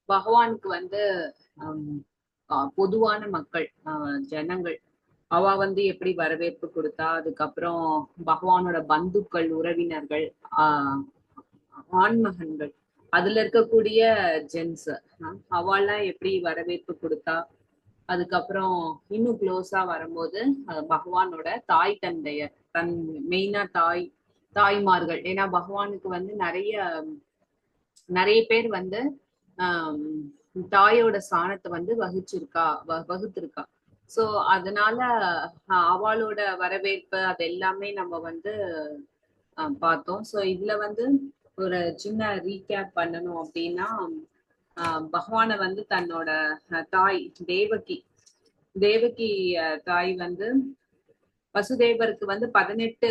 பகவானுக்கு வந்து பொதுவான மக்கள் ஜனங்கள் அவ வந்து எப்படி வரவேற்பு கொடுத்தா, அதுக்கப்புறம் பகவானோட பந்துக்கள், உறவினர்கள், ஆஹ் ஆண்மகன்கள், அதுல இருக்கக்கூடிய ஜென்ஸ் அவெல்லாம் எப்படி வரவேற்பு கொடுத்தா, அதுக்கப்புறம் இன்னும் க்ளோஸா வரும்போது பகவானோட தாய் தந்தையர், மெயினா தாய்மார்கள். ஏன்னா பகவானுக்கு வந்து நிறைய நிறைய பேர் வந்து ஆஹ் தாயோட ஸ்தானத்தை வந்து வகுத்திருக்கா. சோ அதனால அவளோட வரவேற்பு அது எல்லாமே நம்ம வந்து பார்த்தோம். சோ இதுல வந்து ஒரு சின்ன ரீகேப் பண்ணணும் அப்படின்னா, பகவானை வந்து தன்னோட தாய் தேவகி தேவகி தாய் வந்து வசுதேவருக்கு வந்து 18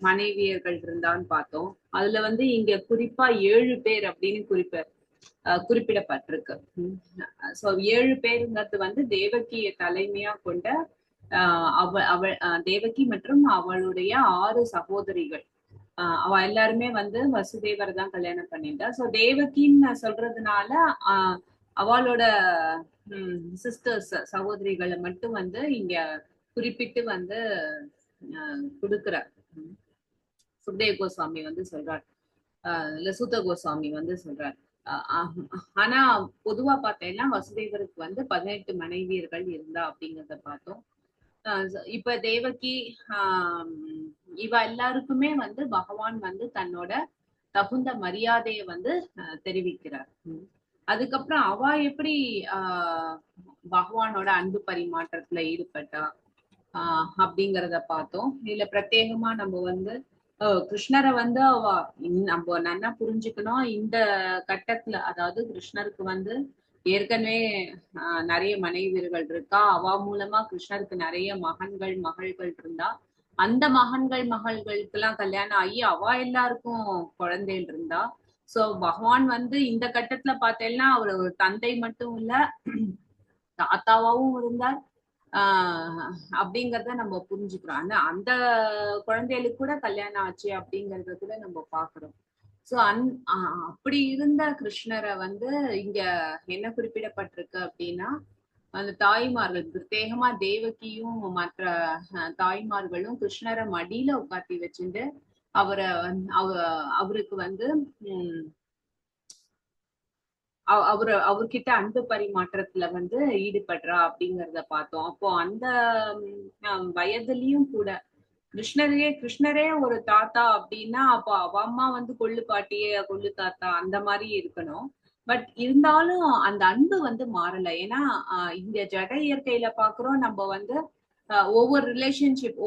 மனைவியர்கள் இருந்தான்னு பார்த்தோம். அதுல வந்து இங்க குறிப்பா 7 பேர் அப்படின்னு குறிப்பிடப்பட்டிருக்கு. சோ 7 பேருங்கிறது வந்து தேவகியை தலைமையா கொண்ட அவள் தேவகி மற்றும் அவளுடைய 6 சகோதரிகள். அவ எல்லாருமே வந்து வசுதேவர் தான் கல்யாணம் பண்ணிட்டா. சோ தேவகின்னு சொல்றதுனால அவளோட சிஸ்டர்ஸ் சகோதரிகளை மட்டும் வந்து இங்க குறிப்பிட்டு வந்து கொடுக்கிறார். சுக்தேவ் கோஸ்வாமி வந்து சொல்றார், இல்ல சூத்த கோஸ்வாமி வந்து சொல்றார். ஆனா பொதுவா பார்த்தேன்னா வசுதேவருக்கு வந்து 18 மனைவியர்கள் இருந்தா அப்படிங்கிறத பார்த்தோம். இப்ப தேவகி இவ எல்லாருக்குமே வந்து பகவான் வந்து தன்னோட தகுந்த மரியாதையை வந்து தெரிவிக்கிறார். அதுக்கப்புறம் அவ எப்படி பகவானோட அன்பு பரிமாற்றத்துல ஈடுபட்டா அப்படிங்கிறத பார்த்தோம். இதுல பிரத்யேகமா நம்ம வந்து கிருஷ்ணரை வந்து நம்ம நல்லா புரிஞ்சுக்கணும். இந்த கட்டத்துல அதாவது கிருஷ்ணருக்கு வந்து ஏற்கனவே நிறைய மனைவியர்கள் இருக்கா. அவ மூலமா கிருஷ்ணருக்கு நிறைய மகள்கள் இருந்தா. அந்த மகள்களுக்கு எல்லாம் கல்யாணம் ஆகி அவ எல்லாருக்கும் குழந்தைகள் இருந்தா. சோ பகவான் வந்து இந்த கட்டத்துல பார்த்தேன்னா அவர் ஒரு தந்தை மட்டும் இல்ல, தாத்தாவாவும் இருந்தார். அப்படிங்கறத நம்ம புரிஞ்சுக்கிறோம். ஆனா அந்த குழந்தைகளுக்கு கூட கல்யாணம் ஆச்சு அப்படிங்கறத கூட நம்ம பாக்குறோம். சோ அப்படி இருந்த கிருஷ்ணரை வந்து இங்க என்ன குறிப்பிடப்பட்டிருக்கு அப்படின்னா, அந்த தாய்மார்கள் பிரத்யேகமா தேவகியும் மற்ற தாய்மார்களும் கிருஷ்ணரை மடியில உட்காத்தி வச்சுட்டு அவருக்கு வந்து அவர்கிட்ட அன்பு பரிமாற்றத்துல வந்து ஈடுபடுறா அப்படிங்கிறத பார்த்தோம். அப்போ அந்த வயதுலயும் கூட கிருஷ்ணரே ஒரு தாத்தா அப்படின்னா, அப்போ அவ அம்மா வந்து கொள்ளு பாட்டியே கொள்ளு தாத்தா அந்த மாதிரி இருக்கணும். பட் இருந்தாலும் அந்த அன்பு வந்து மாறல. ஏன்னா இங்க ஜட இயற்கையில பாக்குறோம் நம்ம வந்து ஒவ்வொரு ரிலேஷன்ஷிப்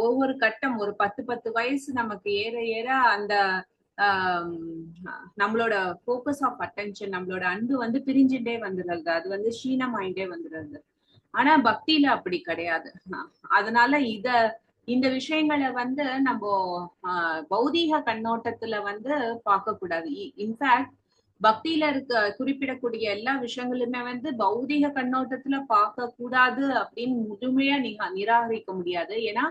ஒவ்வொரு கட்டம் ஒரு 10 வயசு நமக்கு ஏற ஏற அந்த நம்மளோட போக்கஸ் ஆஃப் அட்டென்ஷன், நம்மளோட அன்பு வந்து பிரிஞ்சுட்டே வந்துடுறது, அது வந்து க்ஷீணமாயிட்டே வந்துடுறது. ஆனா பக்தியில அப்படி கிடையாது. அதனால இந்த விஷயங்களை வந்து நம்ம பௌதீக கண்ணோட்டத்துல வந்து பார்க்க கூடாது. இன்ஃபேக்ட் பக்தியில குறிப்பிடக்கூடிய எல்லா விஷயங்களுமே வந்து பௌதீக கண்ணோட்டத்துல பார்க்க கூடாது அப்படின்னு முழுமையா நிராகரிக்க முடியாது. ஏன்னா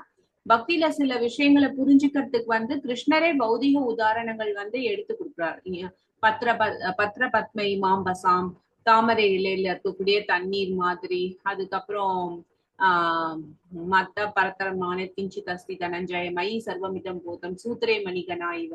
பக்தியில சில விஷயங்களை புரிஞ்சுக்கிறதுக்கு வந்து கிருஷ்ணரே பௌதீக உதாரணங்கள் வந்து எடுத்து கொடுக்குறாரு. பத்ர பத்மை மாம்பசாம், தாமரை இலையில இருக்கக்கூடிய தண்ணீர் மாதிரி. அதுக்கப்புறம் மத்த பரத்தரமான கிஞ்சித் அஸ்தி தனஞ்சய மயி சர்வமிதம் போதம் சூத்திரே மணிகனா இவ.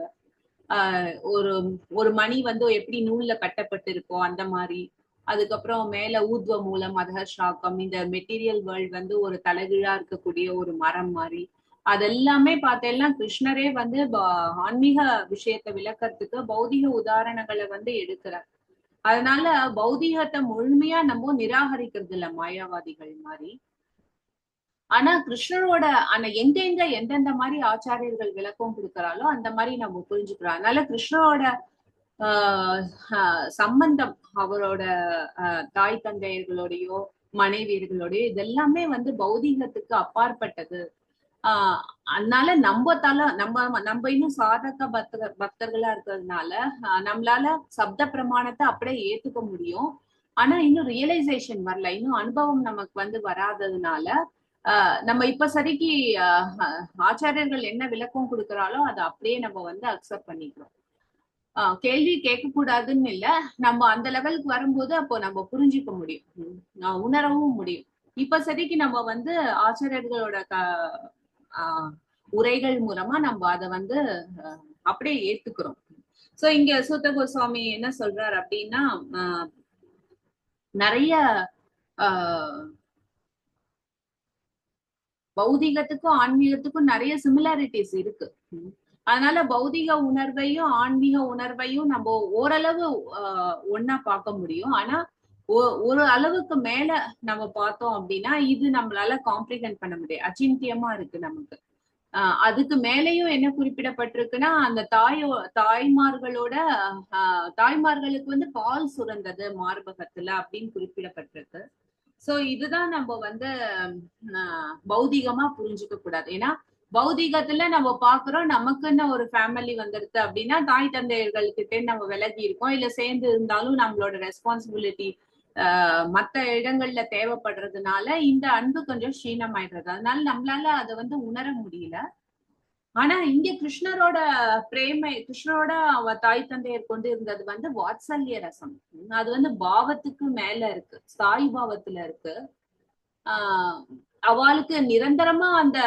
ஒரு மணி வந்து எப்படி நூல்ல கட்டப்பட்டு இருக்கோ அந்த மாதிரி. அதுக்கப்புறம் மேல ஊத்வ மூலம் அதக சாக்கம், இந்த மெட்டீரியல் வேர்ல்ட் வந்து ஒரு தலைகீழா இருக்கக்கூடிய ஒரு மரம் மாதிரி. அதெல்லாமே பார்த்தேன்னா கிருஷ்ணரே வந்து ஆன்மீக விஷயத்தை விளக்கறதுக்கு பௌதிக உதாரணங்களை வந்து எடுக்கிறார். அதனால பௌதீகத்தை முழுமையா நம்ம நிராகரிக்கிறது இல்ல மாயாவாதிகள் மாதிரி. ஆனா கிருஷ்ணரோட எங்க எந்தெந்த மாதிரி ஆச்சாரியர்கள் விளக்கம் கொடுக்கறாலோ அந்த மாதிரி நம்ம புரிஞ்சுக்கிறோம். அதனால கிருஷ்ணரோட சம்பந்தம் அவரோட தாய் தந்தையர்களோடையோ மனைவியர்களோடயோ இதெல்லாமே வந்து பௌதீகத்துக்கு அப்பாற்பட்டது. அதனால நம்ம இன்னும் சாதக பக்தர்களா இருக்கிறதுனால நம்மளால சப்த பிரமாணத்தை அப்படியே ஏத்துக்க முடியும். ஆனா இன்னும் ரியலைசேஷன் வரல, இன்னும் அனுபவம் நமக்கு வந்து வராததுனால நம்ம இப்ப சரிக்கு ஆச்சாரியர்கள் என்ன விளக்கம் கொடுக்கறாலோ அதை அப்படியே நம்ம வந்து அக்செப்ட் பண்ணிக்கிறோம். கேள்வி கேட்க கூடாதுன்னு இல்ல, நம்ம அந்த லெவலுக்கு வரும்போது அப்போ நம்ம புரிஞ்சுக்க முடியும், உணரவும் முடியும். இப்ப சரிக்கு நம்ம வந்து ஆசிரியர்களோட உரைகள் மூலமா நம்ம அதை வந்து அப்படியே ஏத்துக்கிறோம். சோ இங்க சூத்த கோஸ்வாமி என்ன சொல்றாரு அப்படின்னா, நிறைய பௌதிகத்துக்கும் ஆன்மீகத்துக்கும் நிறைய சிமிலாரிட்டிஸ் இருக்கு. அதனால பௌதிக உணர்வையும் ஆன்மீக உணர்வையும் நம்ம ஓரளவு ஒன்னா பார்க்க முடியும். ஆனா ஒரு அளவுக்கு மேல நம்ம பார்த்தோம் அப்படின்னா இது நம்மளால காம்ப்ளிகேட் பண்ண முடியாது, அச்சிந்தியமா இருக்கு நமக்கு. அதுக்கு மேலேயும் என்ன குறிப்பிடப்பட்டிருக்குன்னா, அந்த தாய்மார்களோட தாய்மார்களுக்கு வந்து பால் சுரந்தது மார்பகத்துல அப்படின்னு குறிப்பிடப்பட்டிருக்கு. சோ இதுதான் நம்ம வந்து பௌதிகமா புரிஞ்சுக்க கூடாது. ஏன்னா பௌதிகத்துல நம்ம பாக்குறோம், நமக்குன்னு ஒரு ஃபேமிலி வந்துருது அப்படின்னா தாய் தந்தையர்கள்கிட்ட நம்ம விலகி இருக்கோம், இல்ல சேர்ந்து இருந்தாலும் நம்மளோட ரெஸ்பான்சிபிலிட்டி மத்த இடங்கள்ல தேவைப்படுறதுனால இந்த அன்பு கொஞ்சம் க்ஷீணமாயிடுறது. அதனால நம்மளால அதை வந்து உணர முடியல. ஆனா இங்க கிருஷ்ணரோட பிரேமை, கிருஷ்ணரோட அவ தாய் தந்தையர் கொண்டு இருந்தது வந்து வாத்சல்ய ரசம். அது வந்து பாவத்துக்கு மேல இருக்கு, சாய் பாவத்துல இருக்கு. அவளுக்கு நிரந்தரமா அந்த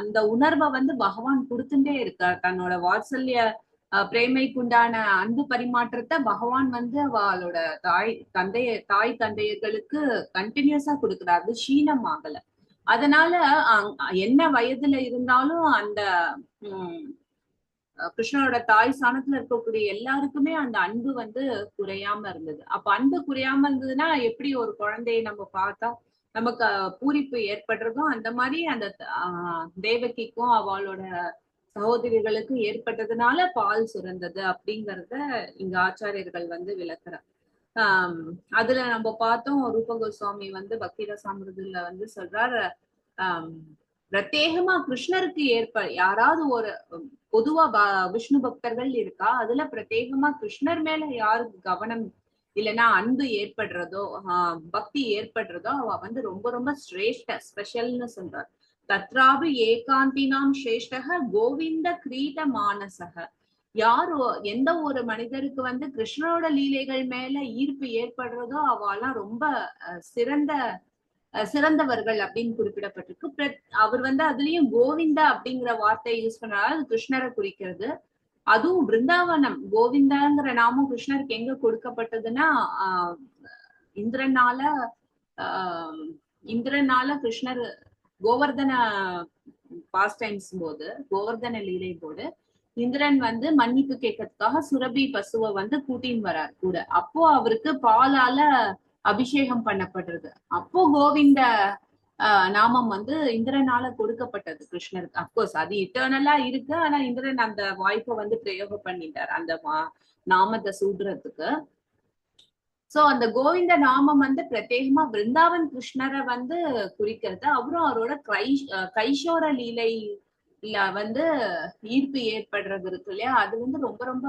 அந்த உணர்வை வந்து பகவான் கொடுத்துட்டே இருக்கார். தன்னோட வாத்சல்ய பிரேமைக்குண்டான அன்பு பரிமாற்றத்தை பகவான் வந்து அவளோட தாய் தந்தையர்களுக்கு கண்டினியூஸா கொடுக்குறாரு, அது க்ஷீணம் ஆகல. அதனால என்ன வயதுல இருந்தாலும் அந்த கிருஷ்ணனோட தாய் ஸ்தானத்துல இருக்கக்கூடிய எல்லாருக்குமே அந்த அன்பு வந்து குறையாம இருந்தது. அப்ப அன்பு குறையாம இருந்ததுன்னா எப்படி ஒரு குழந்தையை நம்ம பார்த்தா நமக்கு பூரிப்பு ஏற்படுறதும் அந்த மாதிரி அந்த தேவகிக்கும் அவளோட சகோதரிகளுக்கும் ஏற்பட்டதுனால பால் சுரந்தது அப்படிங்கறத இங்க ஆச்சாரியர்கள் வந்து விளக்குறார். அதுல நம்ம பார்த்தோம், ரூப கோஸ்வாமி வந்து பக்தி ரசாமிருதுல வந்து சொல்றாரு, பிரத்யேகமா கிருஷ்ணருக்கு யாராவது ஒரு பொதுவா விஷ்ணு பக்தர்கள் இருக்கா, அதுல பிரத்யேகமா கிருஷ்ணர் மேல யாருக்கு கவனம் இல்லைன்னா அன்பு ஏற்படுறதோ பக்தி ஏற்படுறதோ அவ வந்து ரொம்ப ரொம்ப சிரேஷ்ட ஸ்பெஷல்னு சொல்றார். தத்ராபி ஏகாந்தினாம் சிரேஷ்டக கோவிந்த கிரீட மானசக. யாரோ எந்த ஒரு மனிதருக்கு வந்து கிருஷ்ணனோட லீலைகள் மேல ஈர்ப்பு ஏற்படுறதோ அவெல்லாம் ரொம்ப சிறந்தவர்கள் அப்படின்னு குறிப்பிடப்பட்டிருக்கு. அவர் வந்து அதுலயும் கோவிந்தா அப்படிங்கிற வார்த்தையை யூஸ் பண்றாரு, அது கிருஷ்ணரை குறிக்கிறது. அதுவும் பிருந்தாவனம் கோவிந்தாங்கிற நாமும் கிருஷ்ணருக்கு எங்க கொடுக்கப்பட்டதுன்னா இந்திரனால கிருஷ்ணர் கோவர்தன பாஸ்ட் டைம்ஸ் போது, கோவர்தன லீலை போது இந்திரன் வந்து மன்னிப்பு கேட்கறதுக்காக சுரபி பசுவை வந்து கூட்டின்னு வரார் கூட. அப்போ அவருக்கு பாலால அபிஷேகம் பண்ணப்படுறது. அப்போ கோவிந்த நாமம் வந்து இந்திரனால கொடுக்கப்பட்டது கிருஷ்ணருக்கு. அப்கோர்ஸ் அது இட்டர்னலா இருக்கு, ஆனா இந்திரன் அந்த வாய்ப்பை வந்து பிரயோகம் பண்ணிட்டார் அந்த நாமத்தை சூடுறதுக்கு. சோ அந்த கோவிந்த நாமம் வந்து பிரத்யேகமா பிருந்தாவன் கிருஷ்ணரை வந்து குறிக்கிறது. அப்புறம் அவரோட கைஷோர லீலை வந்து ஈர்ப்பு ஏற்படுறது இருக்கு இல்லையா, அது வந்து ரொம்ப ரொம்ப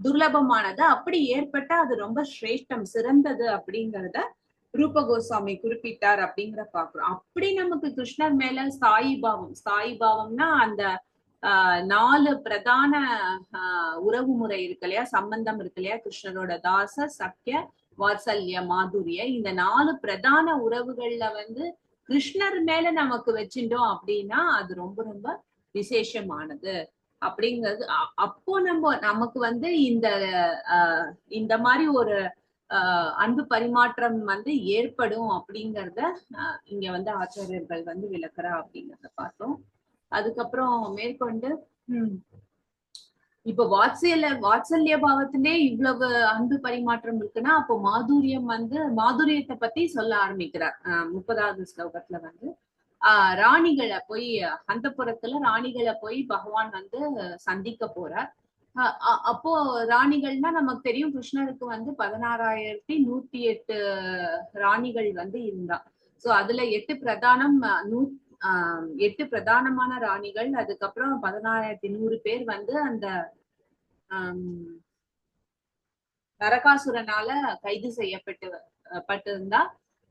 துர்லபமானது. அப்படி ஏற்பட்டா அது ரொம்ப சிரேஷ்டம், சிறந்தது அப்படிங்கிறத ரூப கோஸ்வாமி குறிப்பிட்டார் அப்படிங்கிற பாக்குறோம். அப்படி நமக்கு கிருஷ்ணர் மேல ஸ்தாயி பாவம்னா அந்த 4 பிரதான உறவு முறை இருக்கு இல்லையா, சம்பந்தம் இருக்கு இல்லையா, கிருஷ்ணரோட தாச சக்கிய வாத்சல்ய மாதுரிய, இந்த 4 பிரதான உறவுகள்ல வந்து கிருஷ்ணர் மேல நமக்கு வச்சுட்டோம் அப்படின்னா அது ரொம்ப ரொம்ப விசேஷமானது அப்படிங்கிறது. அப்போ நமக்கு வந்து இந்த மாதிரி ஒரு அன்பு பரிமாற்றம் வந்து ஏற்படும் அப்படிங்கிறத இங்க வந்து ஆச்சாரியர்கள் வந்து விளக்குறா அப்படிங்கிறத பார்த்தோம். அதுக்கப்புறம் மேற்கொண்டு இப்ப வாத்சல்ய பாவத்திலே இவ்வளவு அன்பு பரிமாற்றம் இருக்குன்னா அப்போ மாதுரியத்தை பத்தி சொல்ல ஆரம்பிக்கிறார் 30வது ஸ்லோகத்துல வந்து. ராணிகளை போய் அந்தப்புறத்துல ராணிகளை போய் பகவான் வந்து சந்திக்க போறார். அப்போ ராணிகள்னா நமக்கு தெரியும், கிருஷ்ணருக்கு வந்து 16,108 ராணிகள் வந்து இருந்தா. சோ அதுல 8 பிரதானமான ராணிகள், அதுக்கப்புறம் 16,100 பேர் வந்து அந்த நரகாசுரனால கைது செய்யப்பட்டிருந்தா.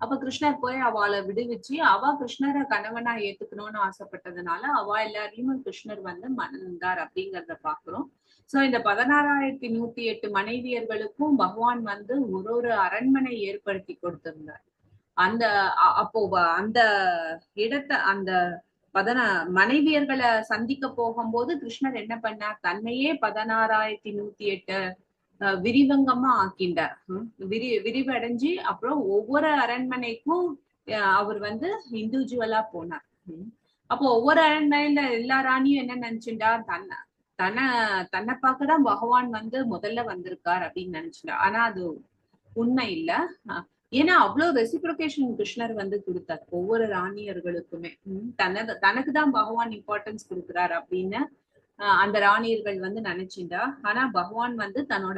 அப்ப கிருஷ்ணர் போய் அவளை விடுவிச்சு அவ கிருஷ்ணரை கணவனா ஏத்துக்கணும்னு ஆசைப்பட்டதுனால அவ எல்லாரையும் கிருஷ்ணர் வந்து மணந்தார் அப்படிங்கிறத பாக்குறோம். சோ இந்த 16,108 மனைவியர்களுக்கும் பகவான் வந்து ஒரு அரண்மனை ஏற்படுத்தி கொடுத்திருந்தார். அந்த அப்போ அந்த இடத்தை அந்த மனைவியர்களை சந்திக்க போகும்போது கிருஷ்ணர் என்ன பண்ணார், தன்னையே 16,108 விரிவங்கமா ஆக்கிண்டார். விரிவடைஞ்சு அப்புறம் ஒவ்வொரு அரண்மனைக்கும் அவர் வந்து இண்டிவிஜுவலா போனார். அப்போ ஒவ்வொரு அரண்மனையில எல்லா ராணியும் என்ன நினைச்சுட்டா, தன்னை பார்க்கதான் பகவான் வந்து முதல்ல வந்திருக்கார் அப்படின்னு நினைச்சுட்டா. ஆனா அது உண்மை இல்ல. ஏன்னா அவ்வளவு ரெசிப்ரோகேஷன் கிருஷ்ணர் வந்து கொடுத்தார் ஒவ்வொரு ராணியர்களுக்குமே. தனக்குதான் பகவான் இம்பார்ட்டன்ஸ் கொடுக்கிறார் அப்படின்னு அந்த ராணியர்கள் வந்து நினைச்சிருந்தா. ஆனா பகவான் வந்து தன்னோட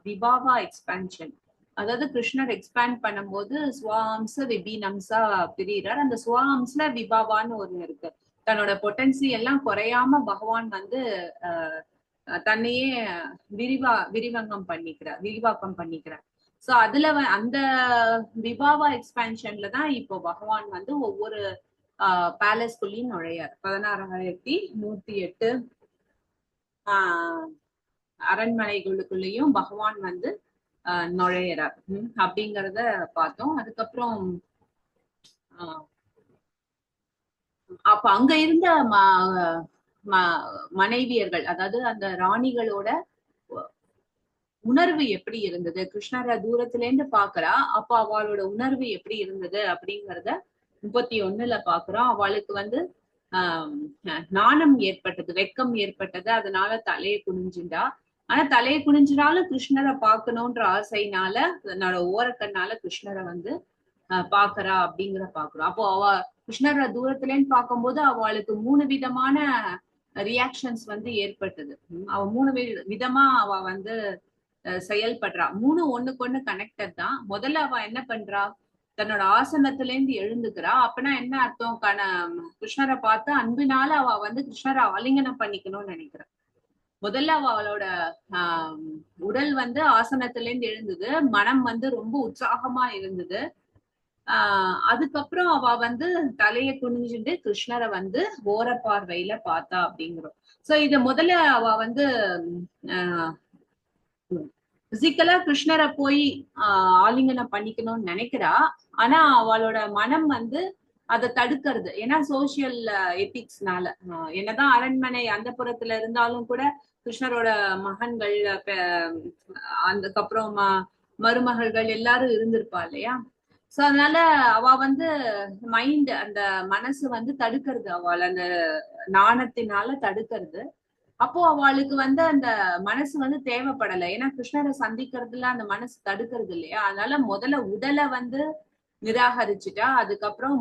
விபாவா எக்ஸ்பான்ஷன், அதாவது கிருஷ்ணர் எக்ஸ்பேண்ட் பண்ணும்போது ஸ்வாம்ச விபீனம்சா பிரிகிறார். அந்த ஸ்வாம்ஸ்ல விபாவான்னு ஒண்ணு இருக்கு. தன்னோட பொட்டன்சி எல்லாம் குறையாம பகவான் வந்து தன்னையே விரிவாக்கம் பண்ணிக்கிறார். சோ அதுல அந்த விபாவா எக்ஸ்பான்ஷன்ல தான் இப்போ பகவான் வந்து ஒவ்வொரு பேலஸ்குள்ளயும் நுழையார். 16,108 அரண்மனைகளுக்குள்ளயும் பகவான் வந்து நுழையிறார் அப்படிங்கிறத பார்த்தோம். அதுக்கப்புறம் அப்ப அங்க இருந்த மனைவியர்கள், அதாவது அந்த ராணிகளோட உணர்வு எப்படி இருந்தது, கிருஷ்ணரை தூரத்துல இருந்து பாக்குறா, அப்ப அவளோட உணர்வு எப்படி இருந்தது அப்படிங்கறத 31ல பாக்குறோம். அவளுக்கு வந்து நாணம் ஏற்பட்டது, வெக்கம் ஏற்பட்டது. அதனால தலையை குனிஞ்சுண்டா. ஆனா தலையை குனிஞ்சினாலும் கிருஷ்ணரை பார்க்கணும்ன்ற ஆசைனால தன்னோட ஓரக்கண்ணால கிருஷ்ணரை வந்து பாக்குறா அப்படிங்கிற பாக்குறோம். அப்போ அவ கிருஷ்ணரை தூரத்துல இருந்து பார்க்கும்போது அவளுக்கு 3 விதமான ரியாக்ஷன்ஸ் வந்து ஏற்பட்டது. அவ 3 விதமா அவ வந்து செயல்படுறா. 3 ஒண்ணுக்கு ஒண்ணு கனெக்டட் தான். முதல்ல அவ என்ன பண்றா, தன்னோட ஆசனத்துல இருந்து எழுந்துக்கிறா. அப்பனா என்ன அர்த்தம், கிருஷ்ணரை பார்த்து அன்பினால அவ வந்து கிருஷ்ணரை ஆலிங்கனம் பண்ணிக்கணும்னு நினைக்கிறா. முதல்ல அவளோட உடல் வந்து ஆசனத்துல இருந்து எழுந்தது, மனம் வந்து ரொம்ப உற்சாகமா இருந்தது. அதுக்கப்புறம் அவ வந்து தலையை குனிஞ்சுட்டு கிருஷ்ணரை வந்து ஓர பார்வையில பார்த்தா அப்படிங்கிறோம். சோ இத முதல்ல அவ வந்து பிசிக்கலா கிருஷ்ணரை போய் ஆலிங்கனம் பண்ணிக்கணும்னு நினைக்கிறா. ஆனா அவளோட மனம் வந்து அதை தடுக்கிறது. ஏன்னா சோசியல் எத்திக்ஸ்னால. என்னதான் அரண்மனை அந்த புறத்துல இருந்தாலும் கூட கிருஷ்ணரோட மகன்கள் அதுக்கப்புறம் மருமகள்கள் எல்லாரும் இருந்திருப்பா இல்லையா. சோ அதனால அவ வந்து மைண்ட், அந்த மனசு வந்து தடுக்கிறது, அவள் அந்த நாணத்தினால தடுக்கிறது. அப்போ அவளுக்கு வந்து அந்த மனசு வந்து தேவைப்படலை. ஏன்னா கிருஷ்ணரை சந்திக்கிறதுல அந்த மனசு தடுக்கிறது இல்லையா. அதனால முதல்ல உடலை வந்து நிராகரிச்சுட்டா. அதுக்கப்புறம்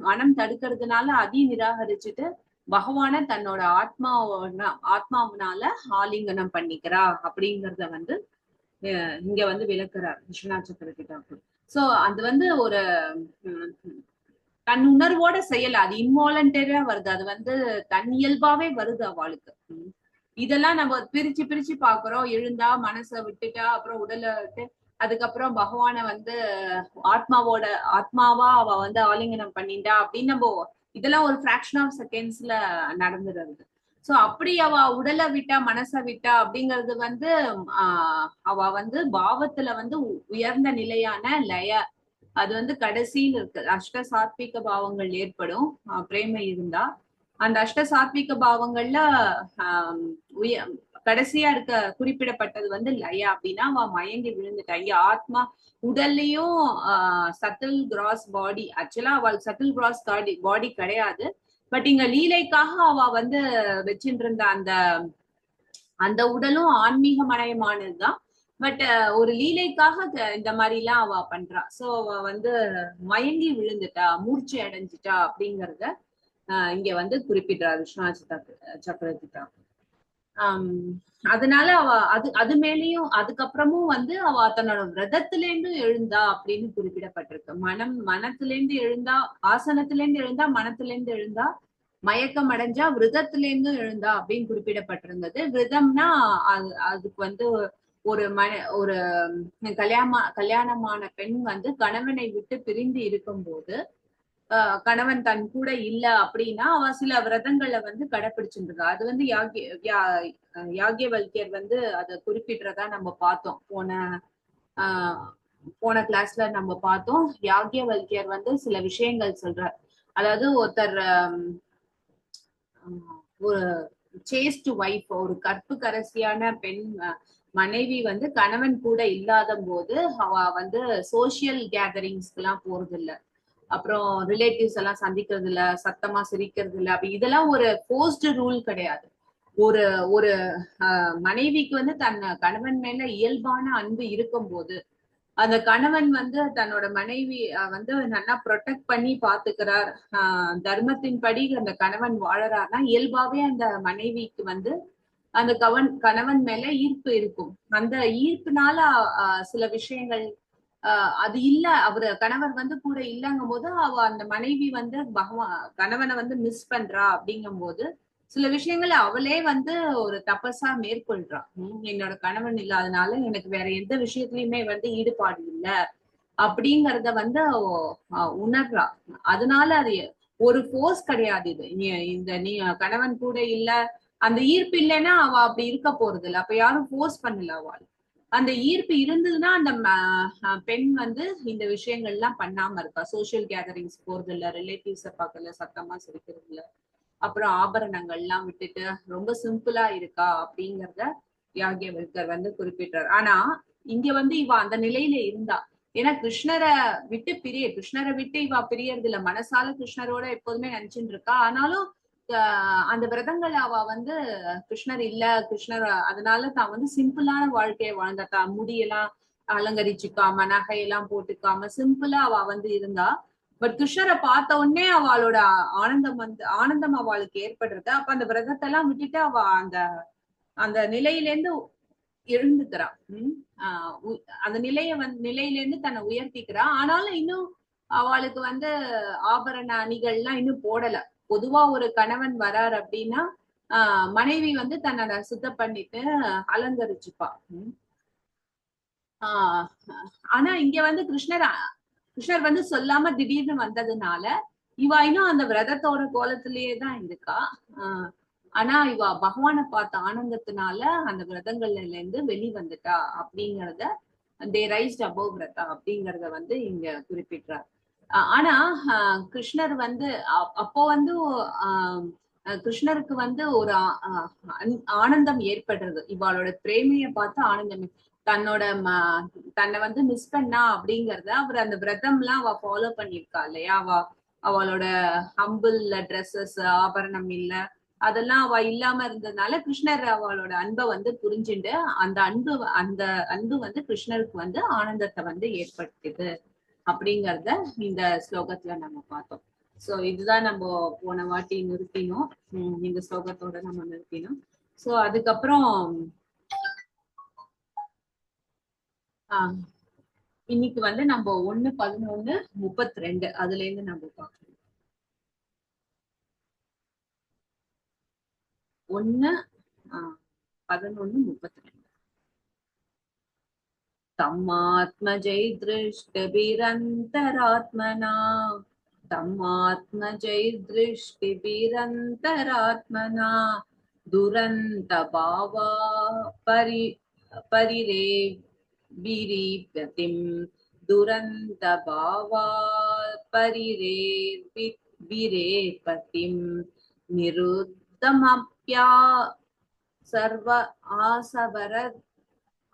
மனம் தடுக்கிறதுனால அதையும் நிராகரிச்சுட்டு பகவான தன்னோட ஆத்மாவினால ஆலிங்கனம் பண்ணிக்கிறா அப்படிங்கறத வந்து இங்க வந்து விளக்குறார் விஸ்வநாத் சக்கரவர்த்தி தாக்கூர். சோ அது வந்து ஒரு தன் உணர்வோட செயல், அது இன்வாலண்டரியா வருது, அது வந்து தன் இயல்பாவே வருது அவளுக்கு. இதெல்லாம் நம்ம பிரிச்சு பிரிச்சு பாக்குறோம். எழுந்தா, மனசை விட்டுட்டா, அப்புறம் உடலை விட்டு, அதுக்கப்புறம் பகவான வந்து ஆத்மாவா அவ வந்து ஆலிங்கனம் பண்ணிட்டா அப்படின்னு நம்ம இதெல்லாம் ஒரு ஃபிராக்ஷன் ஆஃப் செகண்ட்ஸ்ல நடந்துடுறது. சோ அப்படி அவ உடலை விட்டா, மனசை விட்டா அப்படிங்கிறது வந்து அவ வந்து பாவத்துல வந்து உயர்ந்த நிலையான லய, அது வந்து கடைசியில் இருக்கு. அஷ்ட சாத்விக பாவங்கள் ஏற்படும் பிரேமை இருந்தா. அந்த அஷ்ட சாத்விக பாவங்கள்ல கடைசியா இருக்க குறிப்பிடப்பட்டது வந்து லயா. அப்படின்னா அவ மயங்கி விழுந்துட்டா. இங்க ஆத்மா உடல்லையும் சட்டில் கிராஸ் பாடி, ஆக்சுவலா அவள் சட்டில் கிராஸ் பாடி கிடையாது. பட் இங்க லீலைக்காக அவ வந்து வச்சுட்டு இருந்த அந்த உடலும் ஆன்மீகமயமானதுதான். பட் ஒரு லீலைக்காக இந்த மாதிரி எல்லாம் அவ பண்றா. சோ அவ வந்து மயங்கி விழுந்துட்டா, மூர்ச்சி அடைஞ்சிட்டா அப்படிங்கறத இங்க வந்து குறிப்பிடுறார் விஸ்வநாத் சக்கரவர்த்தி தாக்கூர். அதனால அவ அது மேலேயும் அதுக்கப்புறமும் வந்து அவ தன்னோட விரதத்துல இருந்து எழுந்தா அப்படின்னு குறிப்பிடப்பட்டிருக்கு. மனத்துல இருந்து எழுந்தா, ஆசனத்துல இருந்து எழுந்தா, மனத்துல இருந்து எழுந்தா, மயக்கம் அடைஞ்சா, விரதத்துல இருந்தும் எழுந்தா அப்படின்னு குறிப்பிடப்பட்டிருந்தது. விரதம்னா அதுக்கு வந்து ஒரு கல்யாணமான பெண் வந்து கணவனை விட்டு பிரிந்து இருக்கும்போது கணவன் தன் கூட இல்ல அப்படின்னா அவ சில விரதங்களை வந்து கடைபிடிச்சுருக்கா. அது வந்து யாக்ஞவல்கியர் வந்து அதை குறிப்பிடுறதா நம்ம பார்த்தோம். ஆஹ் போன கிளாஸ்ல நம்ம பார்த்தோம். யாக்ஞவல்கியர் வந்து சில விஷயங்கள் சொல்றார். அதாவது ஒருத்தர் ஒரு சேஸ்ட் ஒய்ஃப், ஒரு கற்புக்கரசியான பெண் மனைவி வந்து கணவன் கூட இல்லாத போது அவ வந்து சோசியல் கேதரிங்ஸ்க்கு எல்லாம் போறது இல்ல, அப்புறம் ரிலேட்டிவ்ஸ் எல்லாம் சந்திக்கிறது இல்ல, சத்தமா சிரிக்கிறது இல்ல. அப்படி இதெல்லாம் ஒரு போஸ்ட் ரூல் கிடையாது. ஒரு ஒரு மனைவிக்கு வந்து தன் கணவன் மேல இயல்பான அன்பு இருக்கும் போது அந்த கணவன் வந்து தன்னோட மனைவி வந்து நல்லா ப்ரொடெக்ட் பண்ணி பாத்துக்கிறார், தர்மத்தின்படி அந்த கணவன் வாழறாருன்னா இயல்பாவே அந்த மனைவிக்கு வந்து அந்த கணவன் மேல ஈர்ப்பு இருக்கும். அந்த ஈர்ப்புனால சில விஷயங்கள் அது இல்ல, அவரு கணவர் வந்து கூட இல்லங்கும் போது அவ அந்த மனைவி வந்து கணவனை வந்து மிஸ் பண்றா. அப்படிங்கும் போது சில விஷயங்களை அவளே வந்து ஒரு தபஸா மேற்கொள்றா. என்னோட கணவன் இல்லாதனால எனக்கு வேற எந்த விஷயத்துலயுமே வந்து ஈடுபாடு இல்ல அப்படிங்கறத வந்து உணர்றா. அதனால அது ஒரு போர்ஸ் கிடையாது. இது இந்த நீ கணவன் கூட இல்ல, அந்த ஈர்ப்பு இல்லைன்னா அவ அப்படி இருக்க போறது இல்ல. அப்ப யாரும் போர்ஸ் பண்ணல. அவள் அந்த ஈர்ப்பு இருந்ததுன்னா அந்த பெண் வந்து இந்த விஷயங்கள் எல்லாம் பண்ணாம இருக்கா. சோசியல் கேதரிங்ஸ் போறது இல்ல, ரிலேட்டிவ்ஸ பார்க்கல, சத்தமா சிரிக்கிறது இல்ல, அப்புறம் ஆபரணங்கள் எல்லாம் விட்டுட்டு ரொம்ப சிம்பிளா இருக்கா அப்படிங்கறத யாக்ஞவல்கர் வந்து குறிப்பிட்டார். ஆனா இங்க வந்து இவ அந்த நிலையில இருந்தா. ஏன்னா கிருஷ்ணரை விட்டு இவ பிரியறது இல்ல, மனசால கிருஷ்ணரோட எப்போதுமே நினைச்சுட்டு இருக்கா. ஆனாலும் அந்த விரதங்கள் அவ வந்து கிருஷ்ணர் இல்ல, கிருஷ்ணர் அதனால தான் வந்து சிம்பிளான வாழ்க்கையை வாழ்ந்தா. முடியெல்லாம் அலங்கரிச்சுக்காம, நகையெல்லாம் போட்டுக்காம சிம்பிளா அவ வந்து இருந்தா. பட் கிருஷ்ணரை பார்த்த உடனே அவளோட ஆனந்தம் அவளுக்கு ஏற்படுறது. அப்ப அந்த விரதத்தை எல்லாம் விட்டுட்டு அவ அந்த அந்த நிலையிலேருந்து எழுந்துக்கிறா. அந்த நிலையிலேருந்து தன்னை உயர்த்திக்கிறா. ஆனாலும் இன்னும் அவளுக்கு வந்து ஆபரண அணிகள்லாம் இன்னும் போடல. பொதுவா ஒரு கணவன் வரார் அப்படின்னா மனைவி வந்து தன்னை சுத்தம் பண்ணிட்டு அலங்கரிச்சுப்பா. ஆனா இங்க வந்து கிருஷ்ணர் வந்து சொல்லாம திடீர்னு வந்ததுனால இவ இன்னும் அந்த விரதத்தோட கோலத்திலேயே தான் இருக்கா. ஆனா இவ பகவானை பார்த்த ஆனந்தத்தினால அந்த விரதங்கள்ல இருந்து வெளி வந்துட்டா அப்படிங்கறத தே ரைஸ்ட் அபோவ் விரதா அப்படிங்கறத வந்து இங்க குறிப்பிடுறார். ஆனா கிருஷ்ணர் வந்து அப்போ வந்து கிருஷ்ணருக்கு வந்து ஒரு ஆனந்தம் ஏற்படுறது. இவளோட பிரேமையை பார்த்து ஆனந்தம், தன்னை வந்து மிஸ் பண்ணா அப்படிங்கறத அவர் அந்த விரதம் எல்லாம் அவ ஃபாலோ பண்ணிருக்கா இல்லையா. அவளோட ஹம்பிள் ட்ரெஸ்ஸஸ், ஆபரணம் இல்ல, அதெல்லாம் அவ இல்லாம இருந்ததுனால கிருஷ்ணர் அவளோட அன்பை வந்து புரிஞ்சுண்டு அந்த அன்பு வந்து கிருஷ்ணருக்கு வந்து ஆனந்தத்தை வந்து ஏற்படுத்துது அப்படிங்கறத இந்த ஸ்லோகத்துல நம்ம பார்த்தோம். சோ இதுதான் நம்ம போன வாட்டி நிறுத்தினோம். இந்த ஸ்லோகத்தோட நம்ம நிறுத்தினோம். சோ அதுக்கப்புறம் இன்னைக்கு வந்து நம்ம 1:11:32 அதுல இருந்து நம்ம பார்க்கணும். 1:11:32 तमात्मजै दृष्टिभिरन्तरात्मना तमात्मजैर्दृष्टिभिरन्तरात्मना दुरन्तभावा परिरेविरीपतिं दुरन्तभावा परिरेविरेपतिं निरुद्धमप्या सर्व आसवर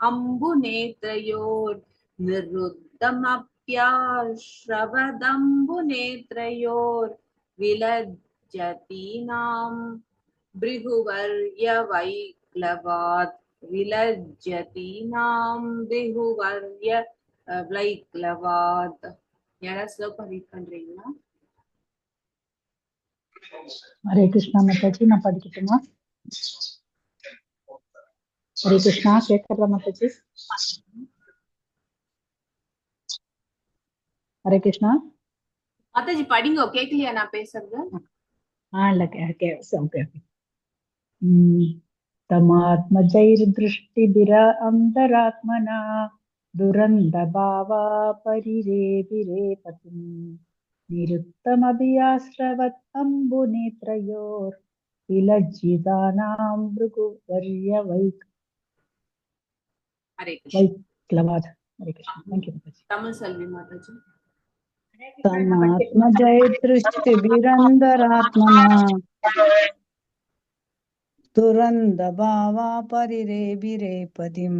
अम्बुनेत्रयोर् निरुद्धमप्याश्रवदम्बुनेत्रयोर् विलज्जतीनां भृगुवर्यवैक्लवात् विलज्जतीनां भृगुवर्य வைக்லவாத். யாராவது ஸ்லோகம் ரீட் பண்றீங்களா? ஹரே கிருஷ்ணா மாதாஜி, நான் படிக்கட்டுமா? ஹரே கிருஷ்ணா, கேட்கறதா மாதாஜி? ஹரே கிருஷ்ணா மாதாஜி படிங்க, கேட்கலையா நான் பேசுறது? இல்ல ஓகே. தமாத்மஜைர்திருஷ்டிபிர அந்தராத்மனா துரந்த பாவா பரிரேபிரேபதிம் निरुक्तमभियाश्रवत् अम्बुनेत्रयोर् विलज्जितानां ஹரே கிருஷ்ணா. वैक्लवात्. हरे कृष्ण. थैंक यू माताजी. தமிழ் செல்வி माताजी. तमात्मजैतृष्टिभिरन्दरात्मना दुरन्दभावा परिरेभिरेपदिं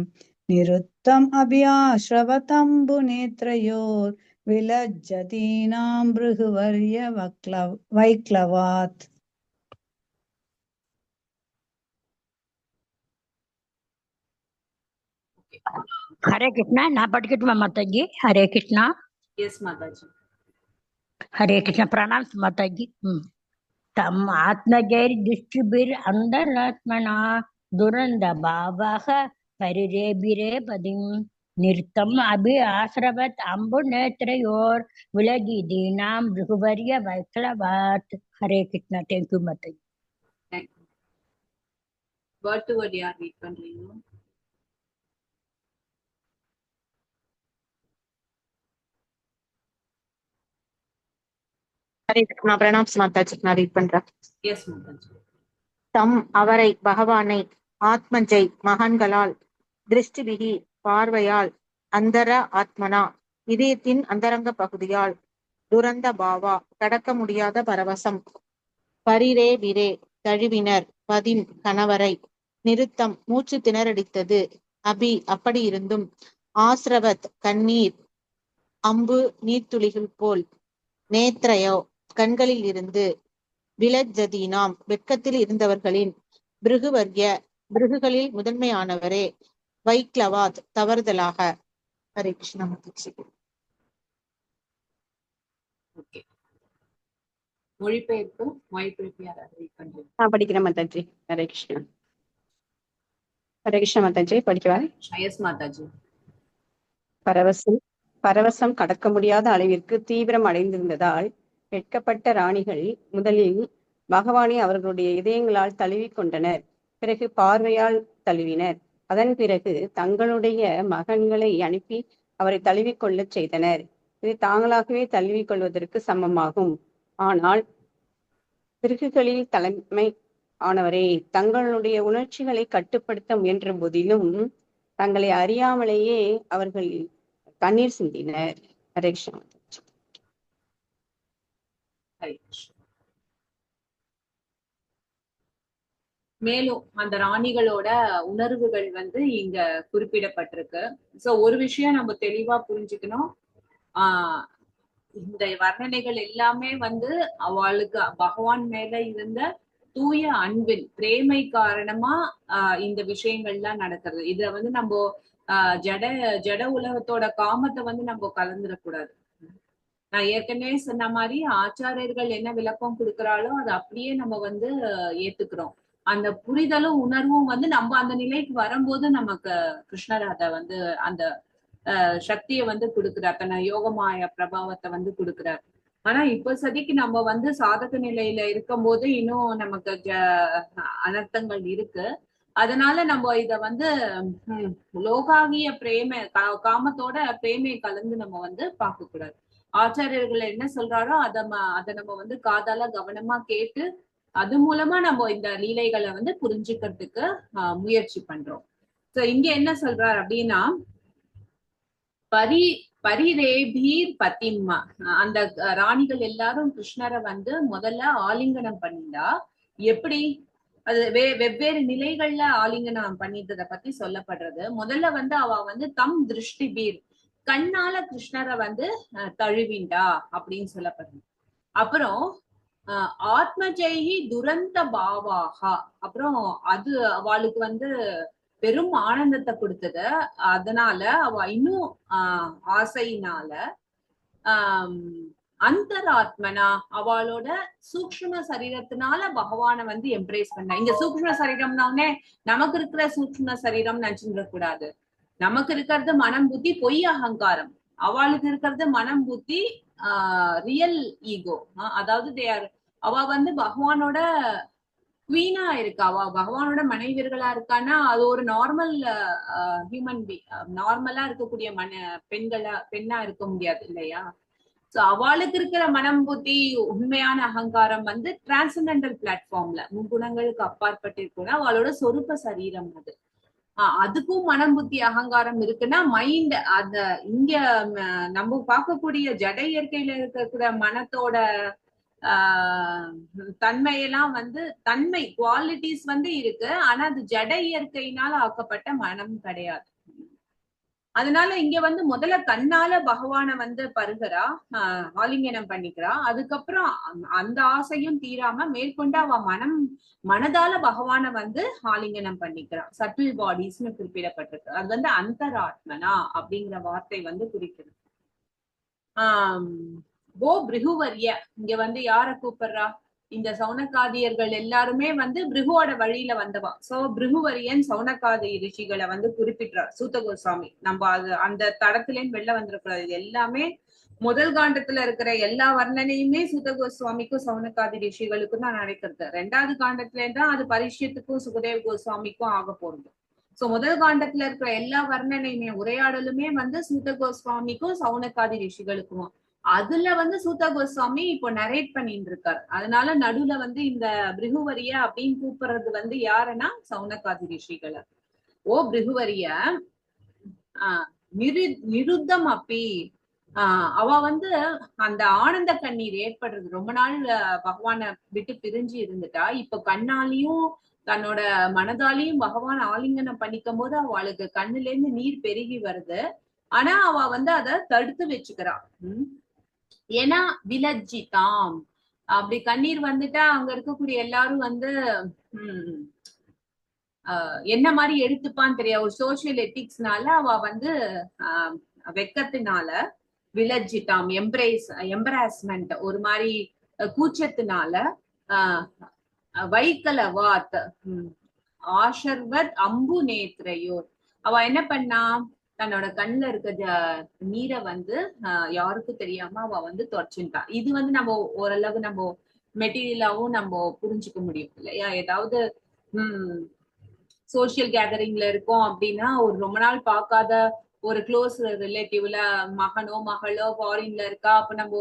निरुक्तम् अभ्याश्रवतम्बुनेत्रयोर् विलज्जतीनां भृगुवर्य वैक्लवात्. हरे कृष्णा. ना पढ़ माता जी. हरे कृष्णा. எஸ் மாதாஜி. हरे कृष्णा. प्रणाम माता जी. तम आत्मजैर्दृष्टिभिर् अंतरात्मना दुरंद भावः परिरेभिरे पदिं निर्तम अभि आश्रवत् अम्बुनेत्रयोर विलजिदीनां भृगुवर्य वैक्लवात्. हरे कृष्णा. थैंक यू माता जी. வேர்ட் டு வேர்ட் யார் ரீட் பண்றீங்க? ஹரே கிருஷ்ணா. பிரணாம்ஸ் மாதாஜி. நான் ரீட் பண்றேன். எஸ் மாதாஜி. தம் அவரை பகவானை ஆத்மஜை மகான்களால் திருஷ்டிபிகி பார்வையால் அந்தர ஆத்மனா இதயத்தின் அந்தரங்க பகுதியால் துரந்த பாவா கடக்க முடியாத பரவசம் பரிரே விரே தழுவினர் பதிம் கணவரை நிறுத்தம் மூச்சு திணறடித்தது அபி அப்படி இருந்தும் ஆஸ்ரவத் கண்ணீர் அம்பு நீர்த்துளிகள் போல் நேத்ரயோ கண்களில் இருந்து விலஜதீனாம் வெட்கத்தில் இருந்தவர்களின் பிருகுவர்ய பிருகுகளில் முதன்மையானவரே வைக்லவாத் தவறுதலாக. ஹரே கிருஷ்ணா மாதாஜி. ஓகே. மொழிபெயர்ப்பு யாராவது ரீட் பண்றீங்க? நான் படிக்கிறேன் மாதாஜி. ஹரே கிருஷ்ணா. ஹரே கிருஷ்ணா மாதாஜி. படிக்கிறேன். எஸ் மாதாஜி. பரவசம் கடக்க முடியாத அளவிற்கு தீவிரம் அடைந்திருந்ததால் வெட்கப்பட்ட ராணிகள் முதலில் பகவானை அவர்களுடைய இதயங்களால் தழுவிக் கொண்டனர். பிறகு பார்வையால் தழுவினர். அதன் பிறகு தங்களுடைய மகன்களை அனுப்பி அவரை தழுவிக்கொள்ளச் செய்தனர். இது தாங்களாகவே தழுவிக் கொள்வதற்கு சமமாகும். ஆனால் பிறகுகளில் தலைமை ஆனவரே தங்களுடைய உணர்ச்சிகளை கட்டுப்படுத்த முயன்ற போதிலும் தங்களை அறியாமலேயே அவர்கள் கண்ணீர் சிந்தினர். ஹரே கிருஷ்ணா. மேலும் அந்த ராணிகளோட உணர்வுகள் வந்து இங்க குறிப்பிடப்பட்டிருக்கு. சோ ஒரு விஷயம் நம்ம தெளிவா புரிஞ்சுக்கணும். இந்த வர்ணனைகள் எல்லாமே வந்து அவளுக்கு பகவான் மேல இருந்த தூய அன்பின் பிரேமை காரணமா இந்த விஷயங்கள்லாம் நடக்கிறது. இத வந்து நம்ம ஜட உலகத்தோட காமத்தை வந்து நம்ம கலந்துடக்கூடாது. நான் ஏற்கனவே சொன்ன மாதிரி ஆச்சாரியர்கள் என்ன விளக்கம் கொடுக்கறாளோ அதை அப்படியே நம்ம வந்து ஏத்துக்கிறோம். அந்த புரிதலும் உணர்வும் வந்து நம்ம அந்த நிலைக்கு வரும்போது நமக்கு கிருஷ்ணர் அதை வந்து அந்த சக்தியை வந்து கொடுக்கிறார், தன்னை யோகமாய பிரபாவத்தை வந்து கொடுக்கிறார். ஆனா இப்ப சதிக்கு நம்ம வந்து சாதக நிலையில இருக்கும் போது இன்னும் நமக்கு அனர்த்தங்கள் இருக்கு. அதனால நம்ம இத வந்து லோகாகிய பிரேமை காமத்தோட பிரேமையை கலந்து நம்ம வந்து பார்க்க கூடாது. ஆச்சாரியர்கள் என்ன சொல்றாரோ அதை நம்ம வந்து காதால கவனமா கேட்டு அது மூலமா நம்ம இந்த லீலைகளை வந்து புரிஞ்சுக்கிறதுக்கு முயற்சி பண்றோம். சோ இங்க என்ன சொல்றாரு அப்படின்னா பரிரேபீர் பதிம்மா அந்த ராணிகள் எல்லாரும் கிருஷ்ணரை வந்து முதல்ல ஆலிங்கனம் பண்ணிண்டா. எப்படி அது வெவ்வேறு நிலைகள்ல ஆலிங்கனம் பண்ணிட்டதை பத்தி சொல்லப்படுறது. முதல்ல வந்து அவ வந்து தம் திருஷ்டிபீர் கண்ணால கிருஷ்ணரை வந்து தழுவிண்டா அப்படின்னு சொல்லப்படுது. அப்புறம் ஆத்மஜெயி துரந்த பாவாகா, அப்புறம் அது அவளுக்கு வந்து பெரும் ஆனந்தத்தை கொடுத்தது. அதனால அவ இன்னும் ஆசையினால அந்தராத்மனா அவளோட சூக்ஷ்ம சரீரத்தினால பகவானை வந்து எம்ப்ரேஸ் பண்ண. இங்க சூக்ஷ்ம சரீரம்னாலே நமக்கு இருக்கிற சூக்ஷ்ம சரீரம் நினைச்சுட கூடாது. நமக்கு இருக்கிறது மனம் புத்தி பொய் அகங்காரம். அவளுக்கு இருக்கிறது மனம் புத்தி ரியல் ஈகோ. அதாவது அவ வந்து பகவானோட குவீனா இருக்கா, அவ பகவானோட மனைவியர்களா இருக்கான்னா அது ஒரு நார்மல் ஹியூமன் பீ நார்மலா இருக்கக்கூடிய பெண்ணா இருக்க முடியாது இல்லையா? சோ அவளுக்கு இருக்கிற மனம் புத்தி உண்மையான அகங்காரம் வந்து டிரான்செண்டல் பிளாட்ஃபார்ம்ல முக்குணங்களுக்கு அப்பாற்பட்டிருக்குன்னா அவளோட சொரூப சரீரம் அது. அதுக்கும் மனம் புத்தி அகங்காரம் இருக்குன்னா மைண்ட் அத இங்க நம்ம பார்க்கக்கூடிய ஜட இயற்கையில இருக்கக்கூடிய மனத்தோட தன்மையெல்லாம் வந்து தன்மை குவாலிட்டிஸ் வந்து இருக்கு. ஆனா அது ஜட இயற்கையினால ஆக்கப்பட்ட மனம் கிடையாது. அதனால இங்க வந்து முதல்ல கண்ணால பகவான வந்து பருகிறா, ஆலிங்கனம் பண்ணிக்கிறா. அதுக்கப்புறம் அந்த ஆசையும் தீராம மேற்கொண்டு அவ மனதால பகவான வந்து ஆலிங்கனம் பண்ணிக்கிறா. சட்டில் பாடிஸ்னு குறிப்பிடப்பட்டிருக்கு. அது வந்து அந்தராத்மனா அப்படிங்கிற வார்த்தை வந்து குறிக்கிறது. கோ பிருகுவரிய இங்க வந்து யார கூப்பிடுறா? இந்த சௌனகாதியர்கள் எல்லாருமே வந்து பிருகுவோட வழியில வந்தவா. சோ பிருகுவரியன் சௌனகாதி ரிஷிகளை வந்து குறிப்பிட்டார் சூத கோஸ்வாமி. நம்ம அது அந்த தடத்திலேயும் வெளில வந்துடக்கூடாது. இது எல்லாமே முதல் காண்டத்துல இருக்கிற எல்லா வர்ணனையுமே சூத கோஸ்வாமிக்கும் சௌனகாதி ரிஷிகளுக்கும் தான் நடக்கிறது. 2வது காண்டத்துல தான் அது பரிஷ்யத்துக்கும் சுகதேவ் கோஸ்வாமிக்கும் ஆக போறது. சோ முதல் காண்டத்துல இருக்கிற எல்லா வர்ணனையுமே உரையாடலுமே வந்து சூத கோஸ்வாமிக்கும் சௌனகாதி ரிஷிகளுக்கும். அதுல வந்து சூத கோஸ்வாமி இப்போ நரேட் பண்ணிட்டு இருக்காரு. அதனால நடுவுல வந்து இந்த பிருகுவரிய அப்படின்னு கூப்பிடுறது வந்து யாருன்னா சௌனகாதி ரிஷிகளை. ஓ பிருகுவரிய நிருத்தம் அப்பி அவ வந்து அந்த ஆனந்த கண்ணீர் ஏற்படுறது. ரொம்ப நாள் பகவான விட்டு பிரிஞ்சு இருந்துட்டா. இப்ப கண்ணாலையும் தன்னோட மனதாலையும் பகவான் ஆலிங்கனம் பண்ணிக்கும் போது அவளுக்கு கண்ணுல இருந்து நீர் பெருகி வருது. ஆனா அவ வந்து அதை தடுத்து வச்சுக்கிறா. ஏன்னா விலஜ்ஜிதாம் அப்படி கண்ணீர் வந்துட்டா அங்க இருக்கக்கூடிய எல்லாரும் வந்து என்ன மாதிரி எடுத்துப்பான்னு தெரியாது. ஒரு சோசியல் எத்திக்ஸ்னால அவ வந்து வெக்கத்தினால விலஜ்ஜிதாம் எம்பராஸ்மெண்ட் ஒரு மாதிரி கூச்சத்தினால வைக்கலவாத் ஆஷர்வத் அம்பு நேத்ரையோர் அவ என்ன பண்ணா? தன்னோட கண்ணுல இருக்க நீரை வந்து யாருக்கும் தெரியாம அவ வந்து தொடச்சுட்டா. இது வந்து நம்ம ஓரளவு நம்ம மெட்டீரியலாவும் நம்ம புரிஞ்சுக்க முடியும் இல்லையா? ஏதாவது சோசியல் கேதரிங்ல இருக்கோம் அப்படின்னா ஒரு ரொம்ப நாள் பார்க்காத ஒரு க்ளோஸ் ரிலேட்டிவ்ல மகனோ மகளோ ஃபாரின்ல இருக்கா. அப்ப நம்ம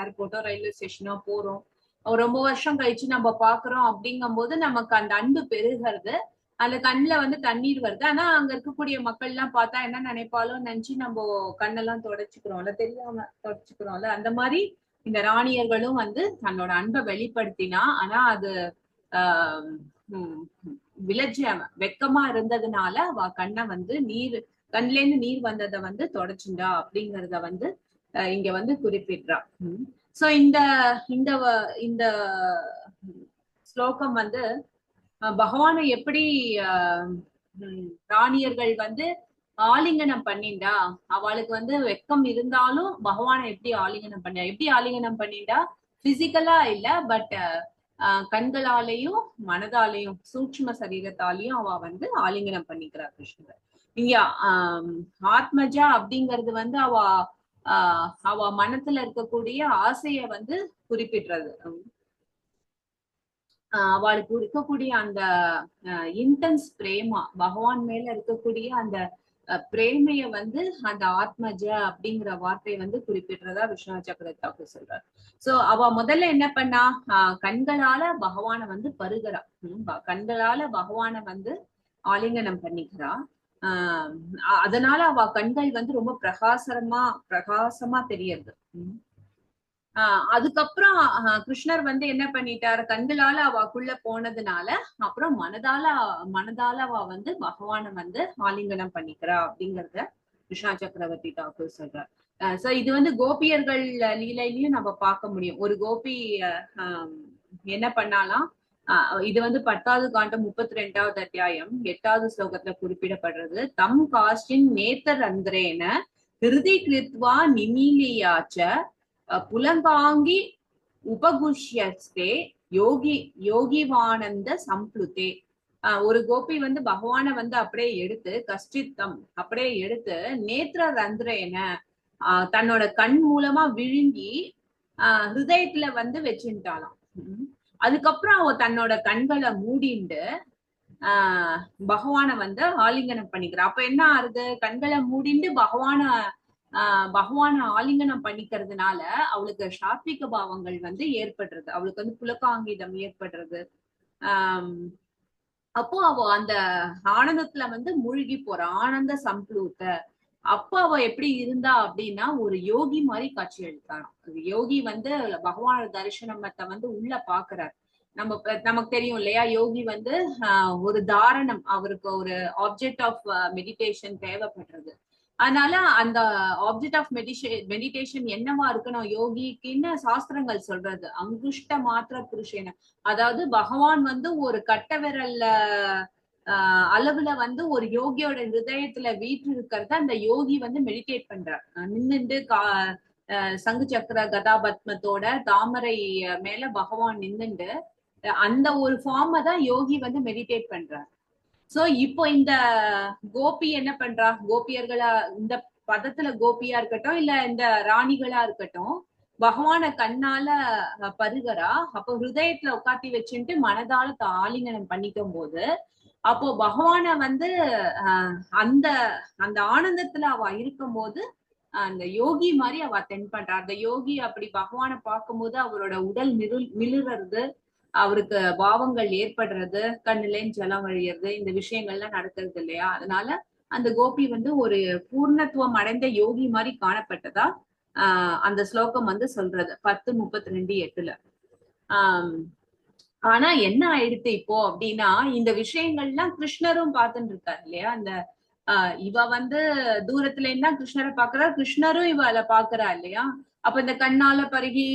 ஏர்போர்ட்டோ ரயில்வே ஸ்டேஷனோ போறோம். ரொம்ப வருஷம் கழிச்சு நம்ம பாக்குறோம். அப்படிங்கும் போது நமக்கு அந்த அன்பு பெருகிறது. அந்த கண்ணுல வந்து தண்ணீர் வருது. ஆனா அங்க இருக்கக்கூடிய மக்கள் எல்லாம் பார்த்தா என்ன நினைப்பாலும் நினைச்சு நம்ம கண்ணெல்லாம் தொடச்சுக்கிறோம்ல, தெரியாம தொடச்சுக்கிறோம்ல. அந்த மாதிரி இந்த ராணியர்களும் வந்து தன்னோட அன்பை வெளிப்படுத்தினா. ஆனா அது விலஜ வெக்கமா இருந்ததுனால அவ கண்ணை வந்து கண்ல இருந்து நீர் வந்ததை வந்து தொடச்சுண்டா அப்படிங்கறத வந்து இங்க வந்து குறிப்பிடுறா. சோ இந்த இந்த இந்த ஸ்லோகம் வந்து பகவானை எப்படி ராணியர்கள் வந்து ஆலிங்கனம் பண்ணிண்டா, அவளுக்கு வந்து வெக்கம் இருந்தாலும் பகவானை எப்படி ஆலிங்கனம் பண்ணிண்டா பிசிக்கலா இல்ல, பட் கண்களாலேயும் மனதாலேயும் சூட்சும சரீரத்தாலையும் அவ வந்து ஆலிங்கனம் பண்ணிக்கிறார் கிருஷ்ணர். இங்க ஆத்மஜா அப்படிங்கிறது வந்து அவ மனத்துல இருக்கக்கூடிய ஆசைய வந்து குறிப்பிடுறது. அவளுக்கு இருக்கக்கூடிய அந்த இன்டென்ஸ் பிரேமா, பகவான் மேல இருக்கக்கூடிய அந்த பிரேமைய வந்து அந்த ஆத்மஜ அப்படிங்கிற வார்த்தை வந்து குறிப்பிடுறதா விஸ்வநாத சக்கரவர்த்தி சொல்றாரு. சோ அவ முதல்ல என்ன பண்ணா? கண்களால பகவான வந்து பருகிறா. கண்களால பகவான வந்து ஆலிங்கனம் பண்ணிக்கிறா. அதனால அவ கண்கள் வந்து ரொம்ப பிரகாசமா தெரியறது. அதுக்கப்புறம் கிருஷ்ணர் வந்து என்ன பண்ணிட்டாரு? கண்களால அவக்குள்ள போனதுனால அப்புறம் மனதால அவ வந்து பகவான வந்து ஆலிங்கனம் பண்ணிக்கிறா அப்படிங்கறத விஸ்வநாத சக்கரவர்த்தி தாக்கூர் சொல்றார். சோ இது வந்து கோபியர்கள் லீலையிலயும் நம்ம பார்க்க முடியும். ஒரு கோபி என்ன பண்ணாலாம், இது வந்து 10வது காண்டம் 32வது அத்தியாயம் 8வது ஸ்லோகத்துல குறிப்பிடப்படுறது. தம் காஷ்டின் நேத்தர் அந்திரேன ஹிருதி கிருத்வா நிமீலியாச்ச புலங்காங்கி உபகுஷ்யஸ்தே யோகிவானந்த சம்ப்ளுதே. ஒரு கோபி வந்து பகவான வந்து அப்படியே எடுத்து கஷ்டித்தம் அப்படியே எடுத்து நேத்திர ரந்திரேன தன்னோட கண் மூலமா விழுங்கி ஹிருதயத்துல வந்து வச்சுட்டாலாம். அதுக்கப்புறம் அவ தன்னோட கண்களை மூடிண்டு பகவான வந்து ஆலிங்கனம் பண்ணிக்கிறா. அப்ப என்ன ஆறுது? கண்களை மூடிண்டு பகவான பகவான ஆலிங்கனம் பண்ணிக்கிறதுனால அவளுக்கு சாத்விக பாவங்கள் வந்து ஏற்படுறது, அவளுக்கு வந்து புலகாங்கிதம் ஏற்படுறது. ஆஹ் அப்போ அவ அந்த ஆனந்தத்துல வந்து மூழ்கி போற, ஆனந்த சம்ப்ளூத்த. அப்போ அவ எப்படி இருந்தா அப்படின்னா ஒரு யோகி மாதிரி காட்சி அளித்தாராம். யோகி வந்து பகவான தரிசனத்தை வந்து உள்ள பாக்குறாரு. நமக்கு தெரியும் இல்லையா, யோகி வந்து ஒரு தாரணம், அவருக்கு ஒரு ஆப்ஜெக்ட் ஆஃப் மெடிடேஷன் தேவைப்படுறது. அதனால அந்த ஆப்ஜெக்ட் ஆஃப் மெடிடேஷன் என்னவா இருக்கணும் யோகிக்குன்னு சாஸ்திரங்கள் சொல்றது, அங்குஷ்ட மாத்திர புருஷன. அதாவது பகவான் வந்து ஒரு கட்ட விரல்ல அளவுல வந்து ஒரு யோகியோட ஹிருதயத்துல வீற்று இருக்கிறத அந்த யோகி வந்து மெடிடேட் பண்றார். நின்னுண்டு சங்கு சக்கர கதாபத்மத்தோட தாமரை மேல பகவான் நின்னுண்டு அந்த ஒரு ஃபார்மை தான் யோகி வந்து மெடிடேட் பண்றார். சோ இப்போ இந்த கோபி என்ன பண்றா, கோபியர்களா இந்த பதத்துல கோபியா இருக்கட்டும் இல்ல இந்த ராணிகளா இருக்கட்டும், பகவான கண்ணால பருகரா. அப்போ ஹிருதயத்துல உட்காத்தி வச்சுட்டு மனதால ஆலிங்கனம் பண்ணிக்கும் போது அப்போ பகவான வந்து அந்த அந்த ஆனந்தத்துல அவ இருக்கும் போது அந்த யோகி மாதிரி அவ தென்பண்றா. அந்த யோகி அப்படி பகவானை பார்க்கும்போது அவரோட உடல் மிளுறது, அவருக்கு பாவங்கள் ஏற்படுறது, கண்ணுலேன்னு ஜலம் வழியறது, இந்த விஷயங்கள்லாம் நடக்கிறது இல்லையா. அதனால அந்த கோபி வந்து ஒரு பூர்ணத்துவம் அடைந்த யோகி மாதிரி காணப்பட்டதா அந்த ஸ்லோகம் வந்து சொல்றது 10:32-8. ஆனா என்ன ஆயிடுத்து இப்போ அப்படின்னா, இந்த விஷயங்கள்லாம் கிருஷ்ணரும் பார்த்துட்டு இருக்காரு இல்லையா. அந்த இவ வந்து தூரத்துல இருந்தா கிருஷ்ணரை பாக்குறா, கிருஷ்ணரும் இவளை பாக்குறா இல்லையா. அப்ப இந்த கண்ணால பருகி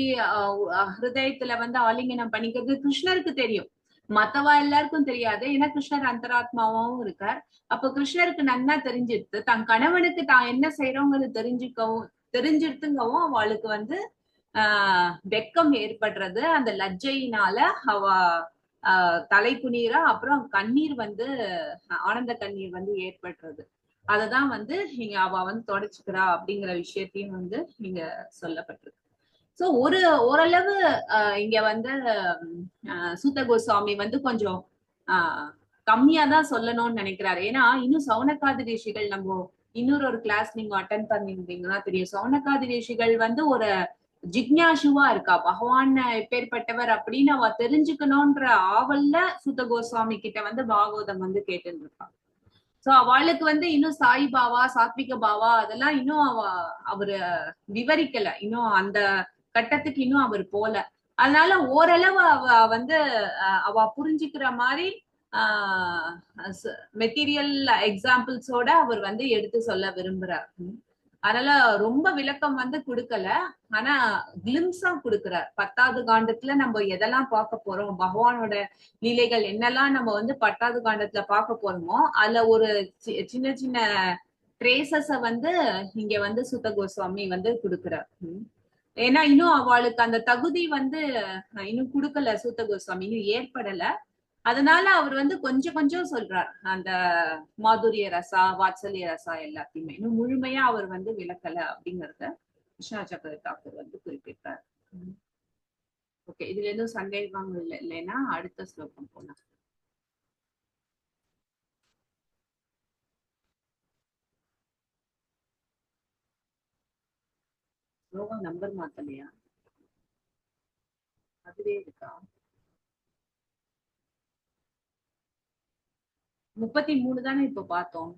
ஹிருதயத்துல வந்து ஆலிங்கனம் பண்ணிக்கிறது கிருஷ்ணருக்கு தெரியும், மத்தவா எல்லாருக்கும் தெரியாது. ஏன்னா கிருஷ்ணர் அந்தராத்மாவும் இருக்கார். அப்ப கிருஷ்ணருக்கு நன்னா தெரிஞ்சிடுத்து, தன் கணவனுக்கு தான் என்ன செய்யறோங்கிறது தெரிஞ்சிருத்துங்கவும் அவளுக்கு வந்து வெக்கம் ஏற்படுறது. அந்த லஜ்ஜையினால அவ தலை குனிரா, அப்புறம் கண்ணீர் வந்து ஆனந்த கண்ணீர் வந்து ஏற்படுறது. அததான் வந்து இங்க அவ வந்து தொடச்சுக்கிறா அப்படிங்கிற விஷயத்தையும் வந்து இங்க சொல்லப்பட்டிருக்கு. சோ ஓரளவு இங்க வந்து சூத்த கோஸ்வாமி வந்து கொஞ்சம் கம்மியா தான் சொல்லணும்னு நினைக்கிறாரு. ஏன்னா இன்னும் சௌனகாதி ரிஷிகள், நம்ம இன்னொரு கிளாஸ் நீங்க அட்டன் பண்ணிருந்தீங்கன்னா தெரியும், சௌனகாதி ரிஷிகள் வந்து ஒரு ஜிக்ஞாசுவா இருக்கா, பகவான் எப்பேற்பட்டவர் அப்படின்னு அவ தெரிஞ்சுக்கணும்ன்ற ஆவல்ல சூத்த கோஸ்வாமி கிட்ட வந்து பாகவதம் வந்து கேட்டு இருக்கா. சோ அவளுக்கு வந்து இன்னும் சாய் பாவா சாத்விக பாவா அதெல்லாம் இன்னும் அவரு விவரிக்கல, இன்னும் அந்த கட்டத்துக்கு இன்னும் அவர் போல. அதனால ஓரளவு அவ வந்து அவ புரிஞ்சுக்கிற மாதிரி மெட்டீரியல் எக்ஸாம்பிள்ஸோட அவர் வந்து எடுத்து சொல்ல விரும்புறார். அதனால ரொம்ப விளக்கம் வந்து கொடுக்கல, ஆனா கிளிம்ஸா கொடுக்கிறார். 10வது காண்டத்துல நம்ம எதெல்லாம் பார்க்க போறோம், பகவானோட லீலைகள் என்னெல்லாம் நம்ம வந்து 10வது காண்டத்துல பார்க்க போறோமோ அதுல ஒரு சின்ன சின்ன ட்ரேசஸ வந்து இங்க வந்து சூத்த கோஸ்வாமி வந்து கொடுக்கிறார். ஏன்னா இன்னும் அவளுக்கு அந்த தகுதி வந்து இன்னும் கொடுக்கல, சூத்த கோஸ்வாமி இன்னும் ஏற்படல. அதனால அவர் வந்து கொஞ்சம் கொஞ்சம் சொல்றார், அந்த மாதுரிய ரசா வாத்சல்ய ரசா எல்லாத்தையுமே இன்னும் முழுமையா அவர் வந்து விளக்கல அப்படிங்கறத விஸ்வநாத சக்கர தாக்கூர் வந்து குறிப்பிட்டார். ஓகே, இதுல எதுவும் சந்தேகம் இல்லைன்னா அடுத்த ஸ்லோகம் போலாம். ஸ்லோகம் நம்பர் மாத்தலையா, அதுவே இருக்கா? 33 தானே இப்ப பார்த்தோம்.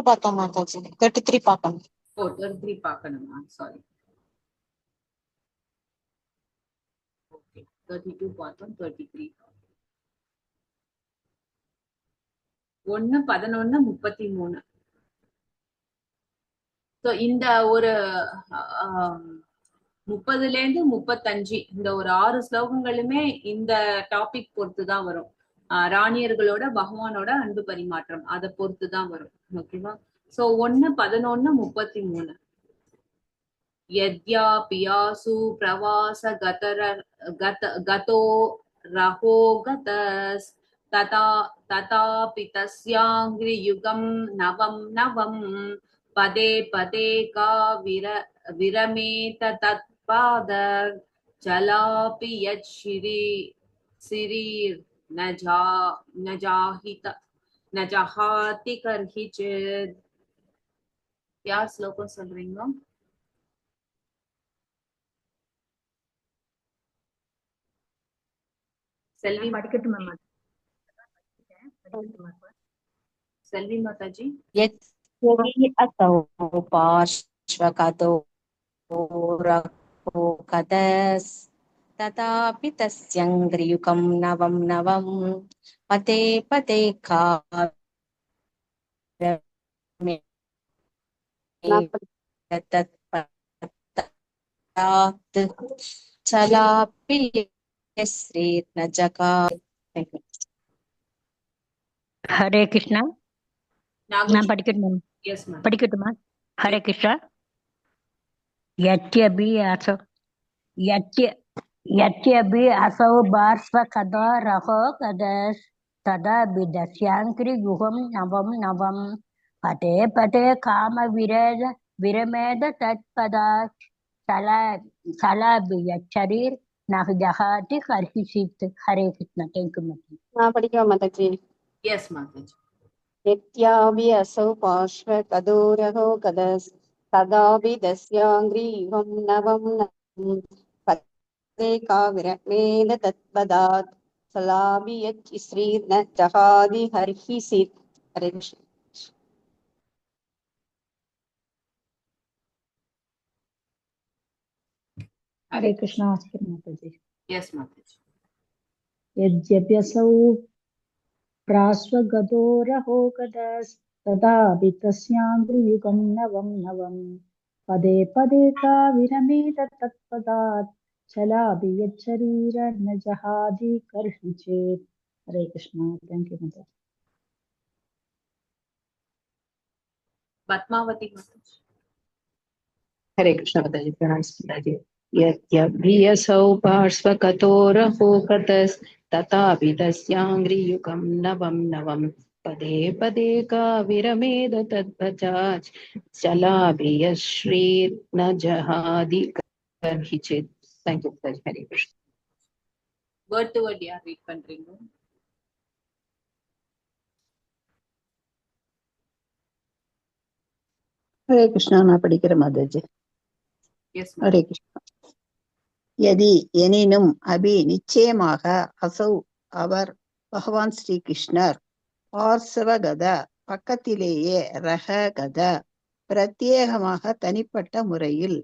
பார்த்தோம் மாதாஜி, 33 பார்க்கணும். ஓ 33 பார்க்கணுமா, சாரி. ஓகே, 32 பார்த்தோம், 33 1:11:33. இந்த ஒரு 30-35 இந்த ஒரு 6 ஸ்லோகங்களுமே இந்த டாபிக் பொறுத்துதான் வரும். ராணியர்களோட பகவானோட அன்பு பரிமாற்றம் அதை பொறுத்துதான் வரும். ஓகேவா? சோ 1:11:33. யத்யாபியாசு பிரவாச கதோ ரஹோ கதஸ் ததாபி தஸ்யாங்கிரி யுகம் நவம் நவம் பதே பதே கா விரமேத தத்பாத ஜலாபி யத் சிரீர் நஜாஹித ந ஜஹாதி கர்ஹிச்சித். யார் ஸ்லோகம் சொல்றீங்க? செல்வி படிக்கட்டுமா? செல்வி மாதாஜி. यत् असौ पार्श्वगतो रघो गदस् तथापि तस्यङ्घ्रियुगं नवं नवं पदे पदे काव्यमे तत्पदात् चलापि श्रीर्न जगात्. ஹரே கிருஷ்ணா. நாகு. நான் படிக்கட்டுமா? Yes ma'am. படிக்கட்டுமா? ஹரே கிருஷ்ணா. யத்யபி அசௌ யத்யபி அசௌ பார்ஸ்வகதோ ரகோ கதஸ் ததாபி தஸ்யாங்கிரி யுகம் நவம் நவம் பதே பதே காம விரமேத தத்பதாத் சலாபி யச்சரீர் நஹ ஜஹாதி கர்ஹிசித். ஹரே கிருஷ்ணா. Thank you ma'am. நான் படிக்கவா மாதாஜி? எஸ் மாதாஜி. यत्यापि असौ पार्श्वगतो गदस् तदापि तस्याङ्घ्रियुगं नवं नवं पदे काव्यमेन तत्पदात् सलापि यच्छ्रीर्न जहादि हर्षिसित्. हरे कृष्ण. हरे कृष्णा. माताजी. எஸ் மாதாஜி. यद्यप्यसौ प्राश्वगतो रहो गदस् तदापि तस्याङ्घ्रियुगं नवं नवं पदे पदे का विरमेद तत्पदात् चलाभि यच्छरीर न जहादि कर्हिचेत्. हरे कृष्णा. थैंक यू माता. பத்மாவதி மாதாஜி. हरे कृष्ण माताजी. प्रणाम माताजी. यद्यपि असौ पार्श्वगतो रहो गदस् तथापि तस्याङ्घ्रियुगं नवं नवं पदे पदे का विरमेद तत्पदात् चलाभि यश्रीर्न जहादि कर्हिचित्. Thank you माताजी. हरे कृष्ण. வேர்ட் டு வேர்ட் யார் ரீட் பண்றீங்க? हरे कृष्णा. நான் படிக்கிறேன் மாதாஜி. எஸ். ஹரே கிருஷ்ணா. யதி எனினும் அபி நிச்சயமாக அசௌ அவர் பகவான் ஸ்ரீ கிருஷ்ணர் பார்சவகத பக்கத்திலேயே ரககத பிரத்யேகமாக தனிப்பட்ட முறையில்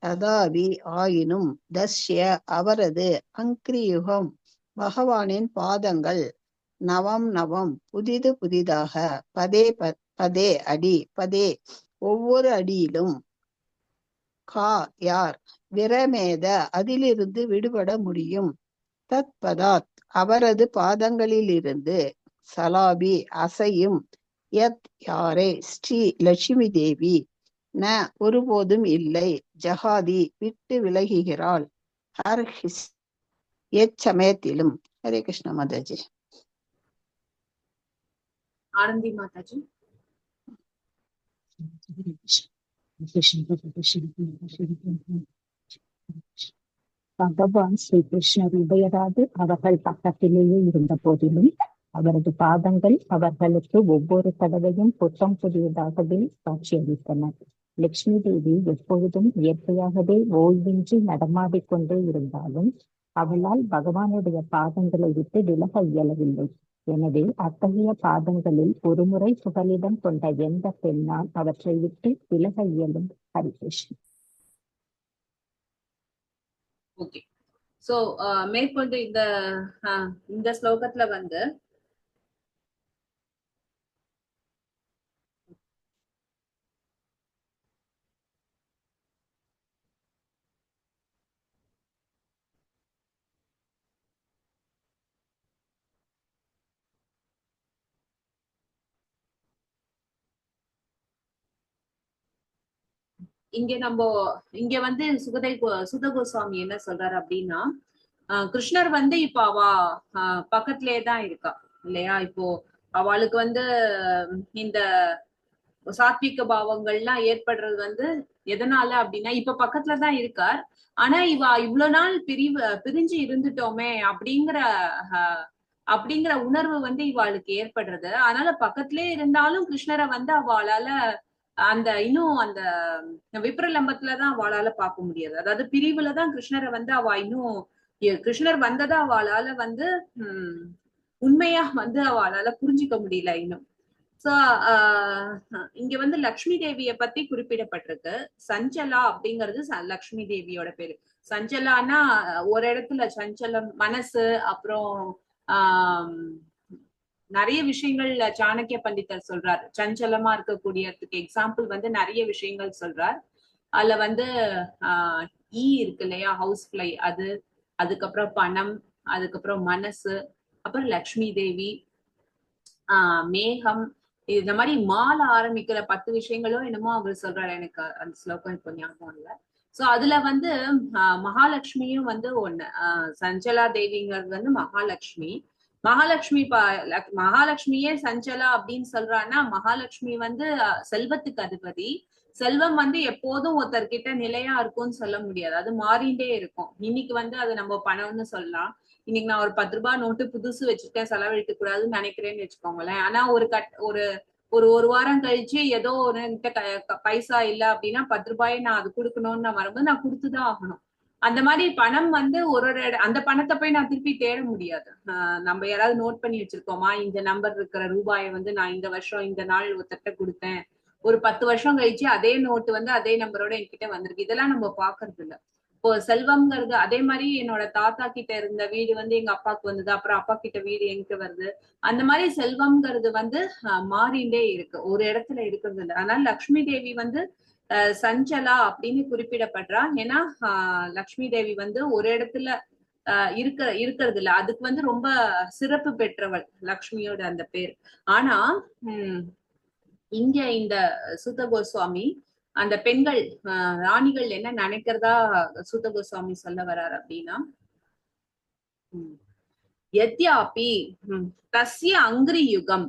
ததாவி ஆயினும் தஸ்ய அவரது அங்கிரியுகம் பகவானின் பாதங்கள் நவம் நவம் புதிது புதிதாக பதே பதே அடி பதே ஒவ்வொரு அடியிலும் கா யார் விரமேத அதிலிருந்து விடுபட முடியும் தத்பதாத் அவரது பாதங்களிலிருந்து சலாபி அசையும் யத் யாரே ஸ்ரீ லட்சுமி தேவி ந ஒருபோதும் இல்லை ஜகாதி விட்டு விலகுகிறாள் ஹர்ஹிஸ் எச்சமயத்திலும். ஹரே கிருஷ்ண மாதாஜி. ஆனந்தி மாதாஜி. பகவான் ஸ்ரீ கிருஷ்ணர் உபயராது அவர்கள் பக்கத்திலேயே இருந்த போதிலும் அவரது பாதங்கள் அவர்களுக்கு ஒவ்வொரு தடவையும் புத்தம் புதியதாகவே காட்சியளித்தன. லட்சுமி தேவி எப்பொழுதும் இயற்கையாகவே ஓய்வின்றி நடமாடிக்கொண்டே இருந்தாலும் அவளால் பகவானுடைய பாதங்களை விட்டு விலக இயலவில்லை. எனவே அத்தகைய பாதங்களில் ஒருமுறை புகலிடம் கொண்ட எந்த பெண்ணால் அவற்றை விட்டு விலக இயலும்? ஹரி கிருஷ்ணன். ஓகே. சோ மேற்கொண்டு இந்த ஸ்லோகத்துல வந்து இங்க வந்து சுத கோஸ்வாமி என்ன சொல்றாரு அப்படின்னா, கிருஷ்ணர் வந்து இப்ப அவ பக்கத்திலே தான் இருக்கா இல்லையா? இப்போ அவளுக்கு வந்து இந்த சாத்விக பாவங்கள்லாம் ஏற்படுறது வந்து எதனால அப்படின்னா இப்ப பக்கத்துலதான் இருக்கார். ஆனா இவ்வளவு நாள் பிரிஞ்சு இருந்துட்டோமே அப்படிங்கிற அப்படிங்கிற உணர்வு வந்து இவாளுக்கு ஏற்படுறது. அதனால பக்கத்திலே இருந்தாலும் கிருஷ்ணரை வந்து அவளால அந்த இன்னும் அந்த விப்ரலம்பத்துலதான் அவளால பார்க்க முடியாது. அதாவது பிரிவுலதான் கிருஷ்ணரை வந்து அவ இன்னும் கிருஷ்ணர் வந்ததை அவளால வந்து உண்மையா வந்து அவளால புரிஞ்சுக்க முடியல இன்னும். சோ இங்க வந்து லக்ஷ்மி தேவிய பத்தி குறிப்பிடப்பட்டிருக்கு. சஞ்சலா அப்படிங்கிறது லக்ஷ்மி தேவியோட பேரு. சஞ்சலானா ஒரு இடத்துல சஞ்சலம் மனசு, அப்புறம் நிறைய விஷயங்கள் சாணக்கிய பண்டிதர் சொல்றார். சஞ்சலமா இருக்கக்கூடியதுக்கு எக்ஸாம்பிள் வந்து நிறைய விஷயங்கள் சொல்றார். அதுல வந்து இருக்கு இல்லையா, ஹவுஸ் ஃபிளை, அது, அதுக்கப்புறம் பணம், அதுக்கப்புறம் மனசு, அப்புறம் லக்ஷ்மி தேவி, மேகம், இந்த மாதிரி மால ஆரம்பிக்கிற 10 விஷயங்களோ என்னமோ அவர் சொல்றாரு. எனக்கு அந்த ஸ்லோகம் இப்போ ஞாபகம் இல்லை. சோ அதுல வந்து மகாலட்சுமியும் வந்து ஒண்ணு. சஞ்சலா தேவிங்கிறது வந்து மகாலட்சுமி. மகாலட்சுமியே சஞ்சலா அப்படின்னு சொல்றான்னா, மகாலட்சுமி வந்து செல்வத்துக்கு அதிபதி. செல்வம் வந்து எப்போதும் ஒருத்தர்கிட்ட நிலையா இருக்கும்னு சொல்ல முடியாது, அது மாறிண்டே இருக்கும். இன்னைக்கு வந்து அது நம்ம பணம்னு சொல்லலாம். இன்னைக்கு நான் ஒரு 10 ரூபாய் நோட்டு புதுசு வச்சுட்டேன், செலவழிக்க கூடாதுன்னு நினைக்கிறேன்னு வச்சுக்கோங்களேன். ஆனா ஒரு வாரம் கழிச்சு ஏதோ ஒரு பைசா இல்ல அப்படின்னா 10 ரூபாயை நான் அது கொடுக்கணும்னு நான் வரும்போது நான் கொடுத்துதான் ஆகணும். அந்த மாதிரி பணம் வந்து அந்த பணத்தை போய் நான் திருப்பி தேட முடியாது. நம்ம யாராவது நோட் பண்ணி வச்சிருக்கோமா, இந்த நம்பர் இருக்கிற ரூபாயை வந்து நான் இந்த வருஷம் இந்த நாள் ஒருத்தட்ட கொடுத்தேன், ஒரு 10 வருஷம் கழிச்சு அதே நோட்டு வந்து அதே நம்பரோட என்கிட்ட வந்திருக்கு. இதெல்லாம் நம்ம பாக்குறது இல்ல. இப்போ செல்வம்ங்கிறது அதே மாதிரி என்னோட தாத்தா கிட்ட இருந்த வீடு வந்து எங்க அப்பாவுக்கு வந்தது, அப்புறம் அப்பா கிட்ட வீடு எங்க வருது. அந்த மாதிரி செல்வம்ங்கிறது வந்து மாறிண்டே இருக்கு, ஒரு இடத்துல இருக்கிறது இல்லை. அதனால லக்ஷ்மி தேவி வந்து சஞ்சலா அப்படின்னு குறிப்பிடப்படுறா. ஏன்னா லக்ஷ்மி தேவி வந்து ஒரு இடத்துல இருக்கிறது இல்ல, அதுக்கு வந்து ரொம்ப சிறப்பு பெற்றவள் லக்ஷ்மியோட அந்த பேர். ஆனா இங்க இந்த சூத கோஸ்வாமி அந்த பெண்கள் ராணிகள் என்ன நினைக்கிறதா சூத கோஸ்வாமி சொல்ல வர்றார் அப்படின்னா, யத்யாபி தஸ்ய அங்கிரி யுகம்,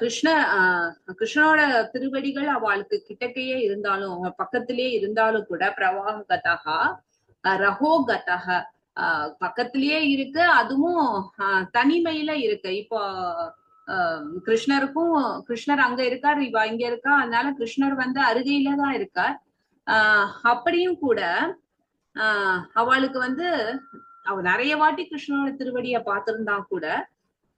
கிருஷ்ணனோட திருவடிகள் அவளுக்கு கிட்டக்கையே இருந்தாலும், பக்கத்திலேயே இருந்தாலும் கூட, பிரவாகதா ரஹோகதா, பக்கத்திலேயே இருக்கு, அதுவும் தனிமையில இருக்கு. இப்போ கிருஷ்ணர் அங்க இருக்கார், இவ இங்க இருக்கா, அதனால கிருஷ்ணர் வந்து அருகையில தான் இருக்கார். அப்படியும் கூட அவளுக்கு வந்து அவ நிறைய வாட்டி கிருஷ்ணனோட திருவடிய பார்த்திருந்தா கூட,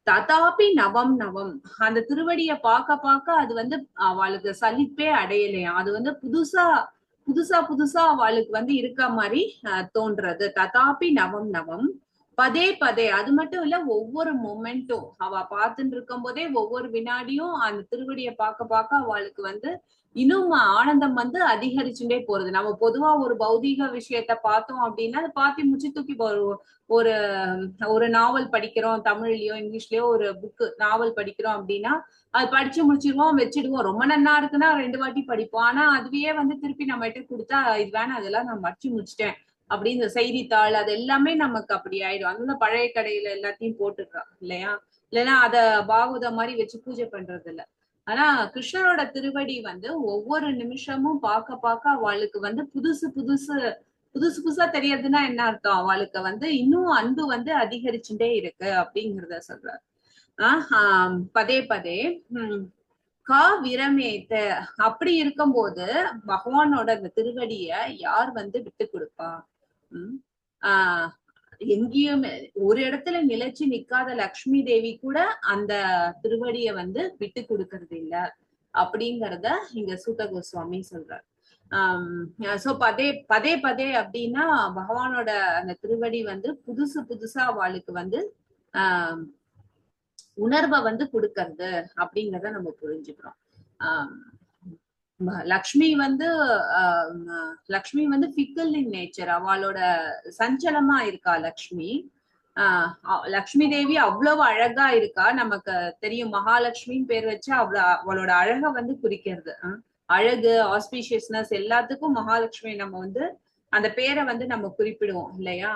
ததாபி நவம் நவம், அந்த திருவடிய பார்க்க அது வந்து அவளுக்கு சலிப்பே அடையலையா. அது வந்து புதுசா அவளுக்கு வந்து இருக்க மாதிரி தோன்றது. ததாபி நவம் நவம் பதே பதே, அது மட்டும் இல்ல, ஒவ்வொரு மொமெண்ட்டும் அவ பார்த்துட்டு இருக்கும் போதே ஒவ்வொரு வினாடியும் அந்த திருவடிய பார்க்க அவளுக்கு வந்து இன்னும் ஆனந்தம் வந்து அதிகரிச்சுட்டே போறது. நம்ம பொதுவா ஒரு பௌதீக விஷயத்த பார்த்தோம் அப்படின்னா அதை பார்த்து முச்சு தூக்கி ஒரு நாவல் படிக்கிறோம், தமிழ்லயோ இங்கிலீஷ்லயோ ஒரு புக்கு நாவல் படிக்கிறோம் அப்படின்னா அது படிச்சு முடிச்சிருவோம், வச்சிடுவோம். ரொம்ப நன்னா இருக்குன்னா 2 வாட்டி படிப்போம். ஆனா அதுவே வந்து திருப்பி நம்ம கிட்ட கொடுத்தா இது வேணாம், அதெல்லாம் நான் படிச்சு முடிச்சிட்டேன் அப்படின்னு செய்தித்தாள் அது எல்லாமே நமக்கு அப்படி ஆயிடும். அதனால பழைய கடையில எல்லாத்தையும் போட்டுடுறான் இல்லையா, இல்லைன்னா அத பாகவத மாதிரி வச்சு பூஜை பண்றது இல்ல. ஆனா கிருஷ்ணரோட திருவடி வந்து ஒவ்வொரு நிமிஷமும் பார்க்க அவளுக்கு வந்து புதுசா தெரியறதுன்னா என்ன அர்த்தம், அவளுக்கு வந்து இன்னும் அன்பு வந்து அதிகரிச்சுட்டே இருக்கு அப்படிங்கிறத சொல்றாரு. பதே பதே கா விரமேத்த, அப்படி இருக்கும்போது பகவானோட அந்த திருவடிய யார் வந்து விட்டு கொடுப்பா? எங்கேயுமே ஒரு இடத்துல நிலைச்சு நிக்காத லக்ஷ்மி தேவி கூட அந்த திருவடிய வந்து விட்டு கொடுக்கறது இல்ல அப்படிங்கிறத இங்க சூத கோஸ்வாமி சொல்றார். சோ பதே பதே அப்படின்னா பகவானோட அந்த திருவடி வந்து புதுசா அவளுக்கு வந்து உணர்வை வந்து கொடுக்கறது அப்படிங்கிறத நம்ம புரிஞ்சுக்கிறோம். லக்ஷ்மி வந்து ஃபிக்கல் இன் நேச்சர், அவளோட சஞ்சலமா இருக்கா லக்ஷ்மி. லக்ஷ்மி தேவி அவ்வளவு அழகா இருக்கா, நமக்கு தெரியும். மகாலட்சுமின்னு பேர் வச்சு அவளோட அழகை வந்து குறிக்கிறது. அழகு, ஆஸ்பீஷியஸ்னஸ் எல்லாத்துக்கும் மகாலட்சுமி நம்ம வந்து அந்த பேரை வந்து நம்ம குறிப்பிடுவோம் இல்லையா.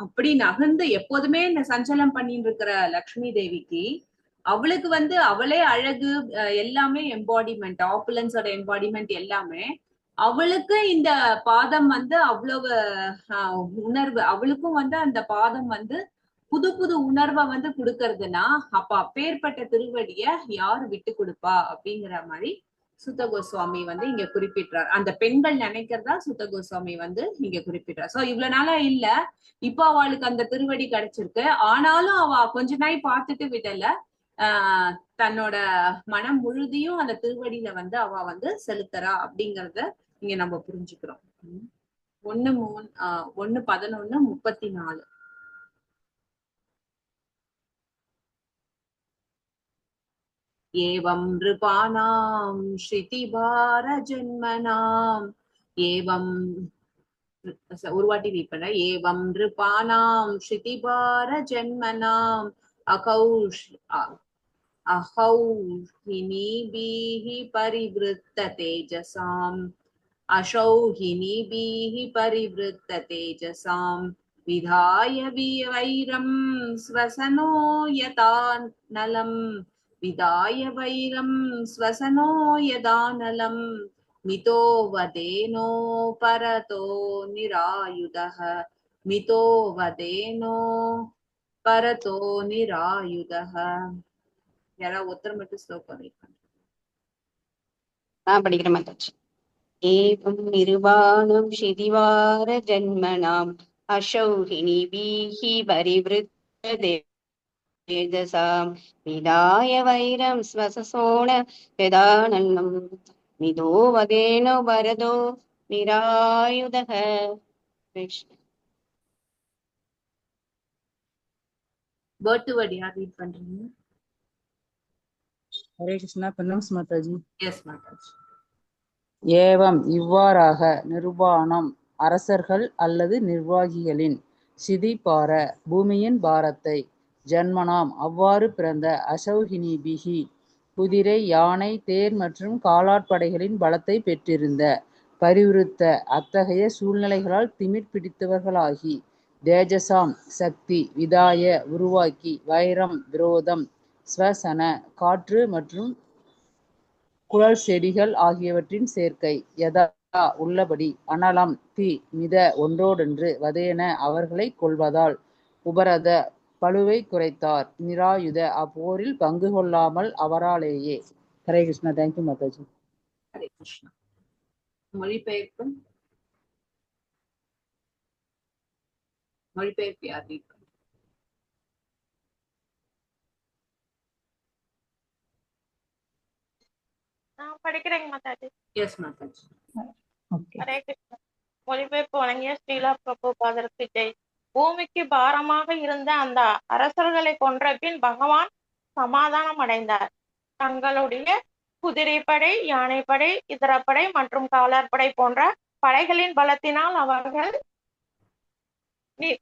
அப்படி நகர்ந்து எப்போதுமே இந்த சஞ்சலம் பண்ணிட்டு இருக்கிற லக்ஷ்மி தேவிக்கு அவளுக்கு வந்து அவளே அழகு, எல்லாமே எம்பாடிமெண்ட், ஆப்புலன்ஸோட எம்பாடிமெண்ட் எல்லாமே. அவளுக்கு இந்த பாதம் வந்து அவ்வளவு உணர்வு, அவளுக்கும் வந்து அந்த பாதம் வந்து புது புது உணர்வை வந்து கொடுக்கறதுன்னா அப்ப அப்பேற்பட்ட திருவடிய யாரு விட்டு கொடுப்பா அப்படிங்கிற மாதிரி சுத்த கோஸ்வாமி வந்து இங்க குறிப்பிட்டார். அந்த பெண்கள் நினைக்கிறதா சுத்த கோஸ்வாமி வந்து இங்க குறிப்பிட்டார். சோ இவ்வளவு நாளா இல்ல, இப்ப அவளுக்கு அந்த திருவடி கிடைச்சிருக்கு. ஆனாலும் அவ கொஞ்ச நாள் பார்த்துட்டு விடல, தன்னோட மனம் முழுதியும் அந்த திருவடியில வந்து அவ வந்து செலுத்துறா அப்படிங்கறத இங்க நம்ம புரிஞ்சுக்கிறோம். 1:11:34. एवं नृपाणां श्रुतिभारजन्मनां एवं उर्वाटी रीड पण्ற एवं नृपाणां श्रुतिभारजन्मनां अहौहिनीभिः परिवृत्त तेजसाम् अशौहिनीभिः परिवृत्त तेजसां विधाय वैरं स्वसनो यथा नलं विदाय वैरं स्वसनो यदानलं मितो वदेनो परतो निरायुधः मितो वदेनो परतो निरायुधः. யாராவது ஒருத்தர் மட்டும் ஸ்லோகம் நான் படிக்கிற மாதாஜி. ஏவம் நிர்வாணம் சிதிவார ஜன்மனாம் அசௌஹினிபிஹ பரிவ்ருத்த தேஜசாம் விதாய வைரம் ஸ்வசசோண யதானலம் மிதோ வதேனோ பரதோ நிராயுதः. வேர்ட் டு வேர்ட் யார் ரீட் பண்றீங்க? ஹரே கிருஷ்ணா. பிரணம்ஸ் மாதாஜி. எஸ் மாதாஜி. ஏவம் இவ்வாறாக நிர்வாணம் அரசர்கள் அல்லது நிர்வாகிகளின் சிதி பார பூமியின் பாரத்தை ஜன்மனாம் அவ்வாறு பிறந்த அசௌஹினிபிஹி குதிரை யானை தேர் மற்றும் காலாட்படைகளின் பலத்தை பெற்றிருந்த பரிவிருத்த அத்தகைய சூழ்நிலைகளால் திமிர் பிடித்தவர்களாகி தேஜசாம் சக்தி விதாய உருவாக்கி வைரம் விரோதம் ஸ்வசன காற்று மற்றும் குழல் செடிகள் ஆகியவற்றின் சேர்க்கை யதா உள்ளபடி அனலம் தீ மித ஒன்றோடொன்று வதேன அவர்களை கொள்வதால் உபரத பழுவை குறைத்தார் நிராயுத அப்போரில் பங்கு கொள்ளாமல் அவராலேயே. ஹரே கிருஷ்ணா. தேங்க்யூ மாதாஜி. ஹரே கிருஷ்ணா. மொழிபெயர்ப்பு யார் ரீட்? நான் படிக்கிறேங்க மாதாஜி. எஸ் மாதாஜி. ஹரே கிருஷ்ணா. மொழிபெயர்ப்பு வழங்கிய ஸ்ரீலா பிரபுபாதருக்கு ஜெய். பூமிக்கு பாரமாக இருந்த அந்த அரசர்களை கொன்ற பின் பகவான் சமாதானம் அடைந்தார். தங்களுடைய குதிரைப்படை, யானைப்படை, இதரப்படை மற்றும் காலாட்படை போன்ற படைகளின் பலத்தினால் அவர்கள்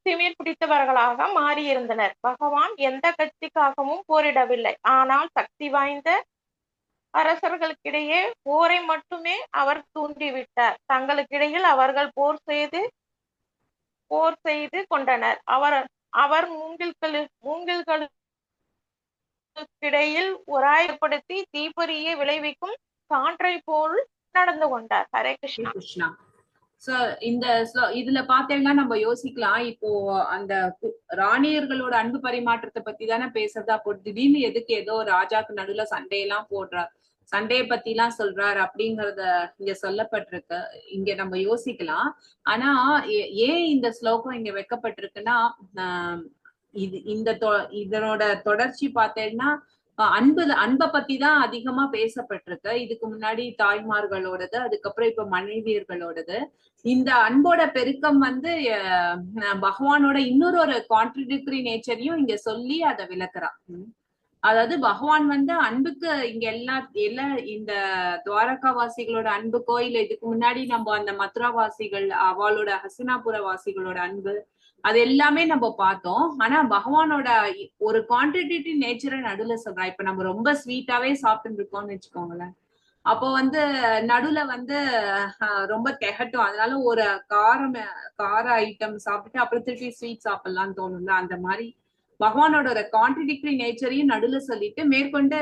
திமிர் பிடித்தவர்களாக மாறியிருந்தனர். பகவான் எந்த கட்சிக்காகவும் போரிடவில்லை. ஆனால் சக்தி வாய்ந்த அரசர்களுக்கிடையே போரை மட்டுமே அவர் தூண்டிவிட்டார். தங்களுக்கிடையில் அவர்கள் போர் செய்து கொண்டனர். அவர் மூங்கில்களுக்கிடையில் உராயப்படுத்தி தீப்பொறியை விளைவிக்கும் சான்றை போல் நடந்து கொண்டார். ஹரே கிருஷ்ணா. சோ இதுல பாத்தீங்கன்னா நம்ம யோசிக்கலாம், இப்போ அந்த ராணியர்களோட அன்பு பரிமாற்றத்தை பத்தி தானே பேசுறது. அப்போ திடீர்னு எதுக்கு ஏதோ ராஜாக்கு நடுவுல சண்டையெல்லாம் போடுறார், சண்டையை பத்தி எல்லாம் சொல்றாரு அப்படிங்கறத இங்க சொல்லப்பட்டிருக்கு. இங்க நம்ம யோசிக்கலாம். ஆனா ஏன் இந்த ஸ்லோகம் இங்க வைக்கப்பட்டிருக்குன்னா, இதனோட தொடர்ச்சி பார்த்தேன்னா அன்பை பத்தி தான் அதிகமா பேசப்பட்டிருக்கு. இதுக்கு முன்னாடி தாய்மார்களோடது, அதுக்கப்புறம் இப்ப மனைவியர்களோடது. இந்த அன்போட பெருக்கம் வந்து பகவானோட இன்னொரு ஒரு கான்ட்ரடிக்டரி நேச்சரையும் இங்க சொல்லி அதை விளக்குறான். அதாவது பகவான் வந்து அன்புக்கு இங்க எல்லா இந்த துவாரகாவாசிகளோட அன்புக்கோ இல்ல இதுக்கு முன்னாடி நம்ம அந்த மதுராவாசிகள் அவளோட ஹசினாபுர வாசிகளோட அன்பு அது எல்லாமே நம்ம பார்த்தோம். ஆனா பகவானோட ஒரு கான்ட்ரடிக்டரி நேச்சரை நடுவுல சொல்றா. இப்ப நம்ம ரொம்ப ஸ்வீட்டாவே சாப்பிட்டு இருக்கோம்னு வச்சுக்கோங்களேன், அப்போ வந்து நடுவுல வந்து ரொம்ப திகட்டும். அதனால ஒரு கார ஐட்டம் சாப்பிட்டு அப்புறம் திருப்பி ஸ்வீட் சாப்பிடலாம்னு தோணும்ல. அந்த மாதிரி பகவானோட கான்ட்ரடிக்டரி நேச்சரையும் நடுல சொல்லிட்டு மேற்கொண்டு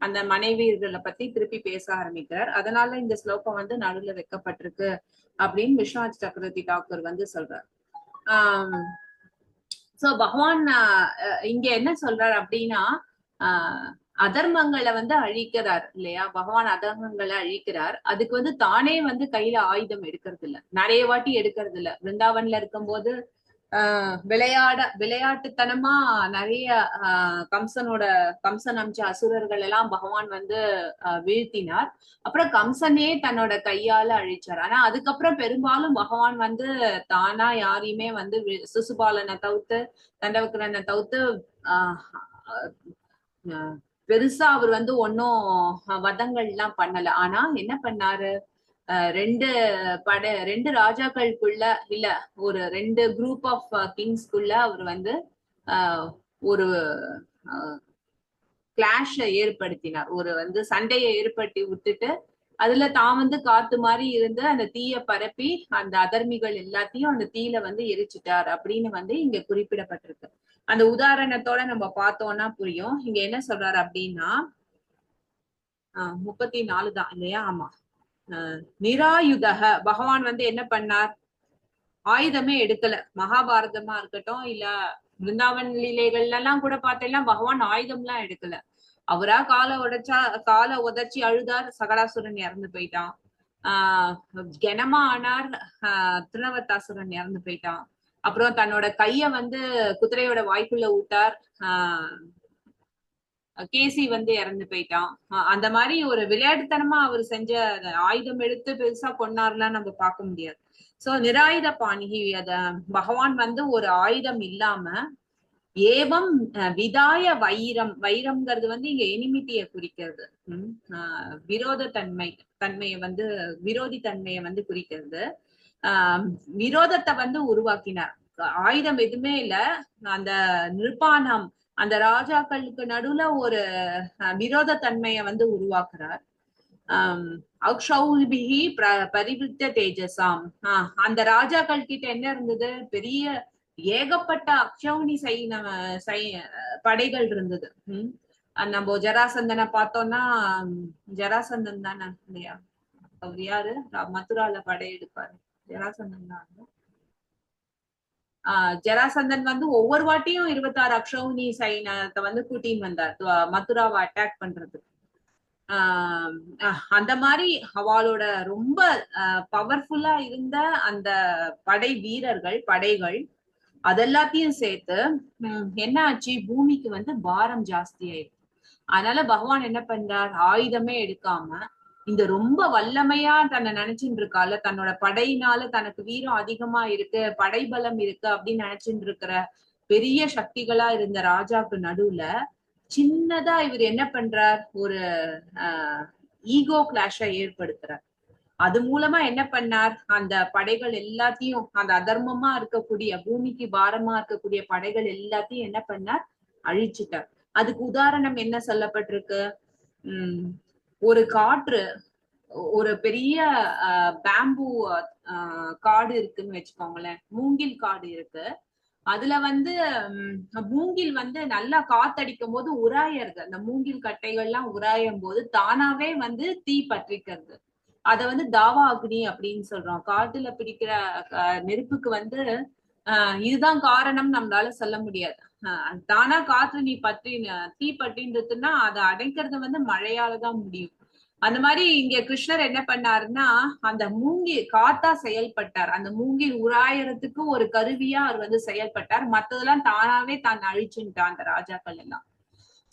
அந்த மனைவியர்களை பத்தி திருப்பி பேச ஆரம்பிக்கிறார். அதனால இந்த ஸ்லோகம் வந்து நடுல வைக்கப்பட்டிருக்கு அப்படின்னு விஸ்வநாத் சக்கரவர்த்தி டாக்கூர் சொல்றார். சோ பகவான் இங்க என்ன சொல்றார் அப்படின்னா அதர்மங்களை அழிக்கிறார் இல்லையா? பகவான் அதர்மங்களை அழிக்கிறார். அதுக்கு தானே கையில ஆயுதம் எடுக்கிறது இல்ல, நிறைய வாட்டி எடுக்கிறது இல்ல. பிருந்தாவன்ல இருக்கும்போது விளையாட்டுத்தனமா நிறைய கம்சன் அமிச்ச அசுரர்கள் எல்லாம் பகவான் வீழ்த்தினார். அப்புறம் கம்சனே தன்னோட கையால அழிச்சார். ஆனா அதுக்கப்புறம் பெரும்பாலும் பகவான் தானா யாரையுமே சிசுபாலனை தவிர்த்து தண்டவக்கரனை தவிர்த்து பெருசா அவர் ஒன்னும் வதங்கள் எல்லாம் பண்ணல. ஆனா என்ன பண்ணாரு, ரெண்டு ராஜாக்களுக்குள்ள இல்ல ஒரு 2 குரூப் ஆஃப் கிங்ஸ்குள்ள அவர் ஒரு கிளாஷ ஏற்படுத்தினார். ஒரு சண்டையை ஏற்படுத்தி விட்டுட்டு அதுல தான் காத்து மாதிரி இருந்து அந்த தீய பரப்பி அந்த அதர்மிகள் எல்லாத்தையும் அந்த தீயில எரிச்சிட்டார் அப்படின்னு இங்க குறிப்பிடப்பட்டிருக்கு. அந்த உதாரணத்தோட நம்ம பார்த்தோம்னா புரியும். இங்க என்ன சொல்றாரு அப்படின்னா 34 தான் இல்லையா? ஆமா. நிராயுதக பகவான் என்ன பண்ணார், ஆயுதமே எடுக்கல. மகாபாரதமா இருக்கட்டும் இல்ல பிருந்தாவன் லீலைகள்ல எல்லாம் கூட பார்த்தேன்னா பகவான் ஆயுதம் எல்லாம் எடுக்கல. அவரா காலை உதச்சி அழுதார், சகடாசுரன் இறந்து போயிட்டான். கனமா ஆனார், திருணவத்தாசுரன் இறந்து போயிட்டான். அப்புறம் தன்னோட கைய குதிரையோட வாய்க்குள்ள விட்டார், கேசி இறந்து போயிட்டான். அந்த மாதிரி ஒரு விளையாட்டுத்தனமா அவர் செஞ்ச ஆயுதம் எடுத்து பெருசா கொண்டாருலாம் நம்ம பார்க்க முடியாது. சோ நிராயுத பாணிகி அத பகவான் ஒரு ஆயுதம் இல்லாம ஏவம் விதாய வைரம்ங்கிறது இங்க எனிமிட்டிய குறிக்கிறது. விரோதி தன்மையை குறிக்கிறது. விரோதத்தை உருவாக்கினார். ஆயுதம் எதுவுமே இல்ல, அந்த நிருபானம் அந்த ராஜாக்களுக்கு நடுவுல ஒரு விரோத தன்மையை உருவாக்குறார். அக்ஷௌபிஹி பரிவிருத்த தேஜசாம். அந்த ராஜாக்கள் கிட்ட என்ன இருந்தது, பெரிய ஏகப்பட்ட அக்ஷௌனி படைகள் இருந்தது. நம்ம ஜராசந்தனை பார்த்தோம்னா, ஜராசந்தன் தானே இல்லையா? அவர் யாரு, மதுரால படையெடுப்பாரு, ஜராசந்தன் தான். ஜராசந்தன் ஒவ்வொரு வாட்டியும் 26 அக்ஷௌனி சைன்யத்தை கூட்டின்னு வந்தார் மதுராவை அட்டாக் பண்றதுக்கு. அந்த மாதிரி அவளோட ரொம்ப பவர்ஃபுல்லா இருந்த அந்த படைகள் அதெல்லாத்தையும் சேர்த்து என்ன ஆச்சு, பூமிக்கு பாரம் ஜாஸ்தி ஆயிடுச்சு. அதனால பகவான் என்ன பண்றார், ஆயுதமே எடுக்காம இந்த ரொம்ப வல்லமையா தன்னை நினைச்சுட்டு இருக்கால, தன்னோட படையினால தனக்கு வீரம் அதிகமா இருக்கு, படைபலம் இருக்கு அப்படின்னு நினைச்சுட்டு இருக்கிற பெரிய சக்திகளா இருந்த ராஜாக்கு நடுவுல சின்னதா இவர் என்ன பண்றார், ஒரு ஈகோ கிளாஷ ஏற்படுத்துறார். அது மூலமா என்ன பண்ணார், அந்த படைகள் எல்லாத்தையும், அந்த அதர்மமா இருக்கக்கூடிய பூமிக்கு பாரமா இருக்கக்கூடிய படைகள் எல்லாத்தையும் என்ன பண்ணார், அழிச்சிட்டார். அதுக்கு உதாரணம் என்ன சொல்லப்பட்டிருக்கு, ஒரு காற்று, ஒரு பெரிய பேம்பு காடு இருக்குன்னு வச்சுக்கோங்களேன், மூங்கில் காடு இருக்கு. அதுல மூங்கில் நல்லா காத்தடிக்கும் போது உராயறது, அந்த மூங்கில் கட்டைகள்லாம் உராயும் போது தானாவே தீ பற்றிக்கிறது. அத தாவா அக்னி அப்படின்னு சொல்றோம். காட்டுல பிடிக்கிற நெருப்புக்கு இதுதான் காரணம் நம்மளால சொல்ல முடியாது. தானா காற்று தீ பற்றின்றதுன்னா அதை அடைக்கிறது மழையாலதான் முடியும். அந்த மாதிரி இங்க கிருஷ்ணர் என்ன பண்ணாருன்னா, அந்த காத்தா செயல்பட்டார். அந்த மூங்கில் உராயறதுக்கு ஒரு கருவியா அவர் செயல்பட்டார். மத்ததெல்லாம் தானாவே தான் அழிச்சுட்டான் அந்த ராஜாக்கள் எல்லாம்.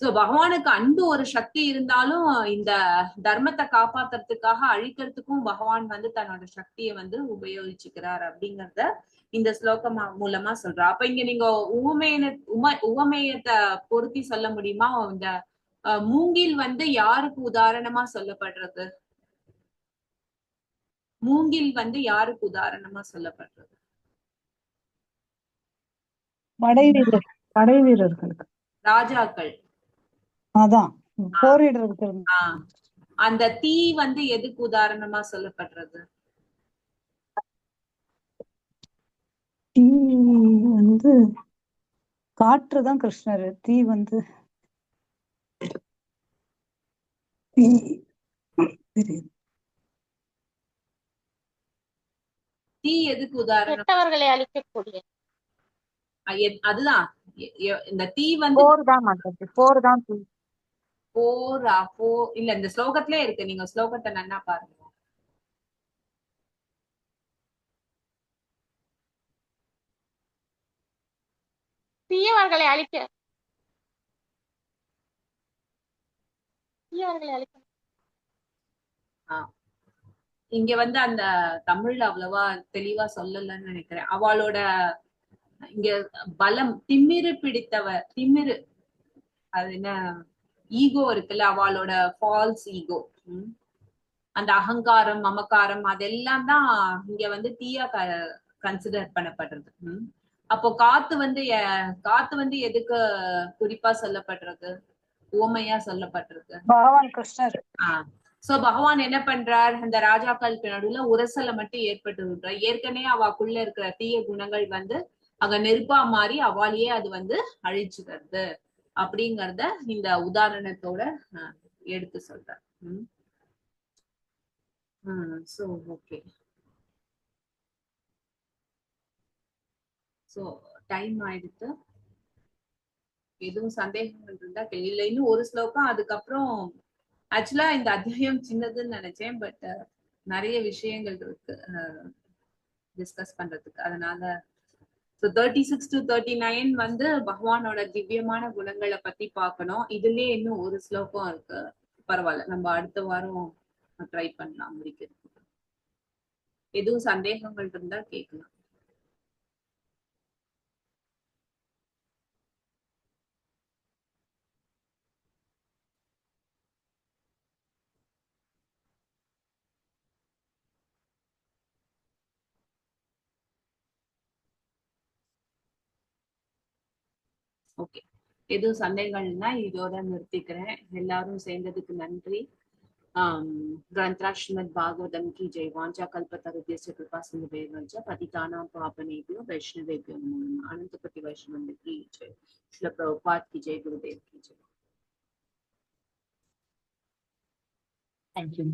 சோ பகவானுக்கு அன்பு ஒரு சக்தி இருந்தாலும் இந்த தர்மத்தை காப்பாத்துறதுக்காக அழிக்கிறதுக்கும் பகவான் தன்னோட சக்தியை உபயோகிச்சுக்கிறார் அப்படிங்கறத இந்த ஸ்லோகம் மூலமா சொல்றா. அப்ப இங்க நீங்க உவமேயத்தை பொருத்தி சொல்ல முடியுமா? இந்த மூங்கில் யாருக்கு உதாரணமா சொல்லப்படுறது? மூங்கில் யாருக்கு உதாரணமா சொல்லப்படுறது? படை வீரர்களுக்கு, ராஜாக்கள். அதான் போரிடுறதுக்கு. அந்த தீ எதுக்கு உதாரணமா சொல்லப்படுறது? தீ காற்றுதான் கிருஷ்ணர். தீ வந்து தீ தெரியுது. தீ எதுக்கு உதாரணம்? கெட்டவர்களை அழிக்கக்கூடிய அதுதான் இந்த தீ வந்து போர் தான் மாட்டது, போர் தான் தீ. போரா போ இல்ல, இந்த ஸ்லோகத்திலே இருக்கு, நீங்க ஸ்லோகத்தை நன்னா பாருங்க. தீயவர்களை அழிக்க இங்க வந்து அந்த தமிழ்ல அவ்வளவா தெளிவா சொல்லலன்னு நினைக்கிறேன். அவளோட இங்க பலம், திமிரு பிடித்தவ, திமிரு, அது என்ன, ஈகோ இருக்குல்ல, அவளோட ஃபால்ஸ் ஈகோ, அந்த அகங்காரம் மமக்காரம் அதெல்லாம் தான் இங்க வந்து தீயா கன்சிடர் பண்ணப்படுறது. அப்போ காத்து வந்து எதுக்கு குறிப்பா சொல்லப்படுறது, உவமையா சொல்லப்படுறது? பகவான் கிருஷ்ணர். சோ பகவான் என்ன பண்றார், அந்த ராஜாக்களுக்கு நடுவுல உரசலை மட்டும் ஏற்பட்டு விடுறார். ஏற்கனவே அவாக்குள்ள இருக்கிற தீய குணங்கள் வந்து அங்க நெருப்பா மாறி அவாலேயே அது வந்து அழிச்சுக்கிறது அப்படிங்கறத இந்த உதாரணத்தோட எடுத்து சொல்றார். சோ ஓகே, சோ டைம் ஆயிடுத்து. எதுவும் சந்தேகங்கள் இருந்தா தெரியல. இன்னும் ஒரு ஸ்லோகம், அதுக்கப்புறம் ஆக்சுவலா இந்த அத்தியாயம் சின்னதுன்னு நினைச்சேன், பட் நிறைய விஷயங்கள் இருக்கு டிஸ்கஸ் பண்றதுக்கு. அதனால 36 to 39 வந்து பகவானோட திவ்யமான குணங்களை பத்தி பார்க்கணும். இதுலயே இன்னும் ஒரு ஸ்லோகம் இருக்கு. பரவாயில்ல, நம்ம அடுத்த வாரம் ட்ரை பண்ணலாம் முடிக்கிறதுக்கு. எதுவும் சந்தேகங்கள் இருந்தா கேட்கலாம். ஓகே, எதுவும் சந்தேகங்கள்னா இதோட நிறுத்திக்கிறேன். எல்லாரும் சேர்ந்ததுக்கு நன்றி. ग्रंथराज श्रीमद् भागवतम की जय। वांछा कल्पतरुभ्यश्च कृपा सिन्धुभ्यो पतितानां पावनेभ्यो वैष्णवेभ्यो नमो नमः। अनंतकोटि वैष्णव की जय। श्रील प्रभुपाद की जय, गुरुदेव की जय। Thank you.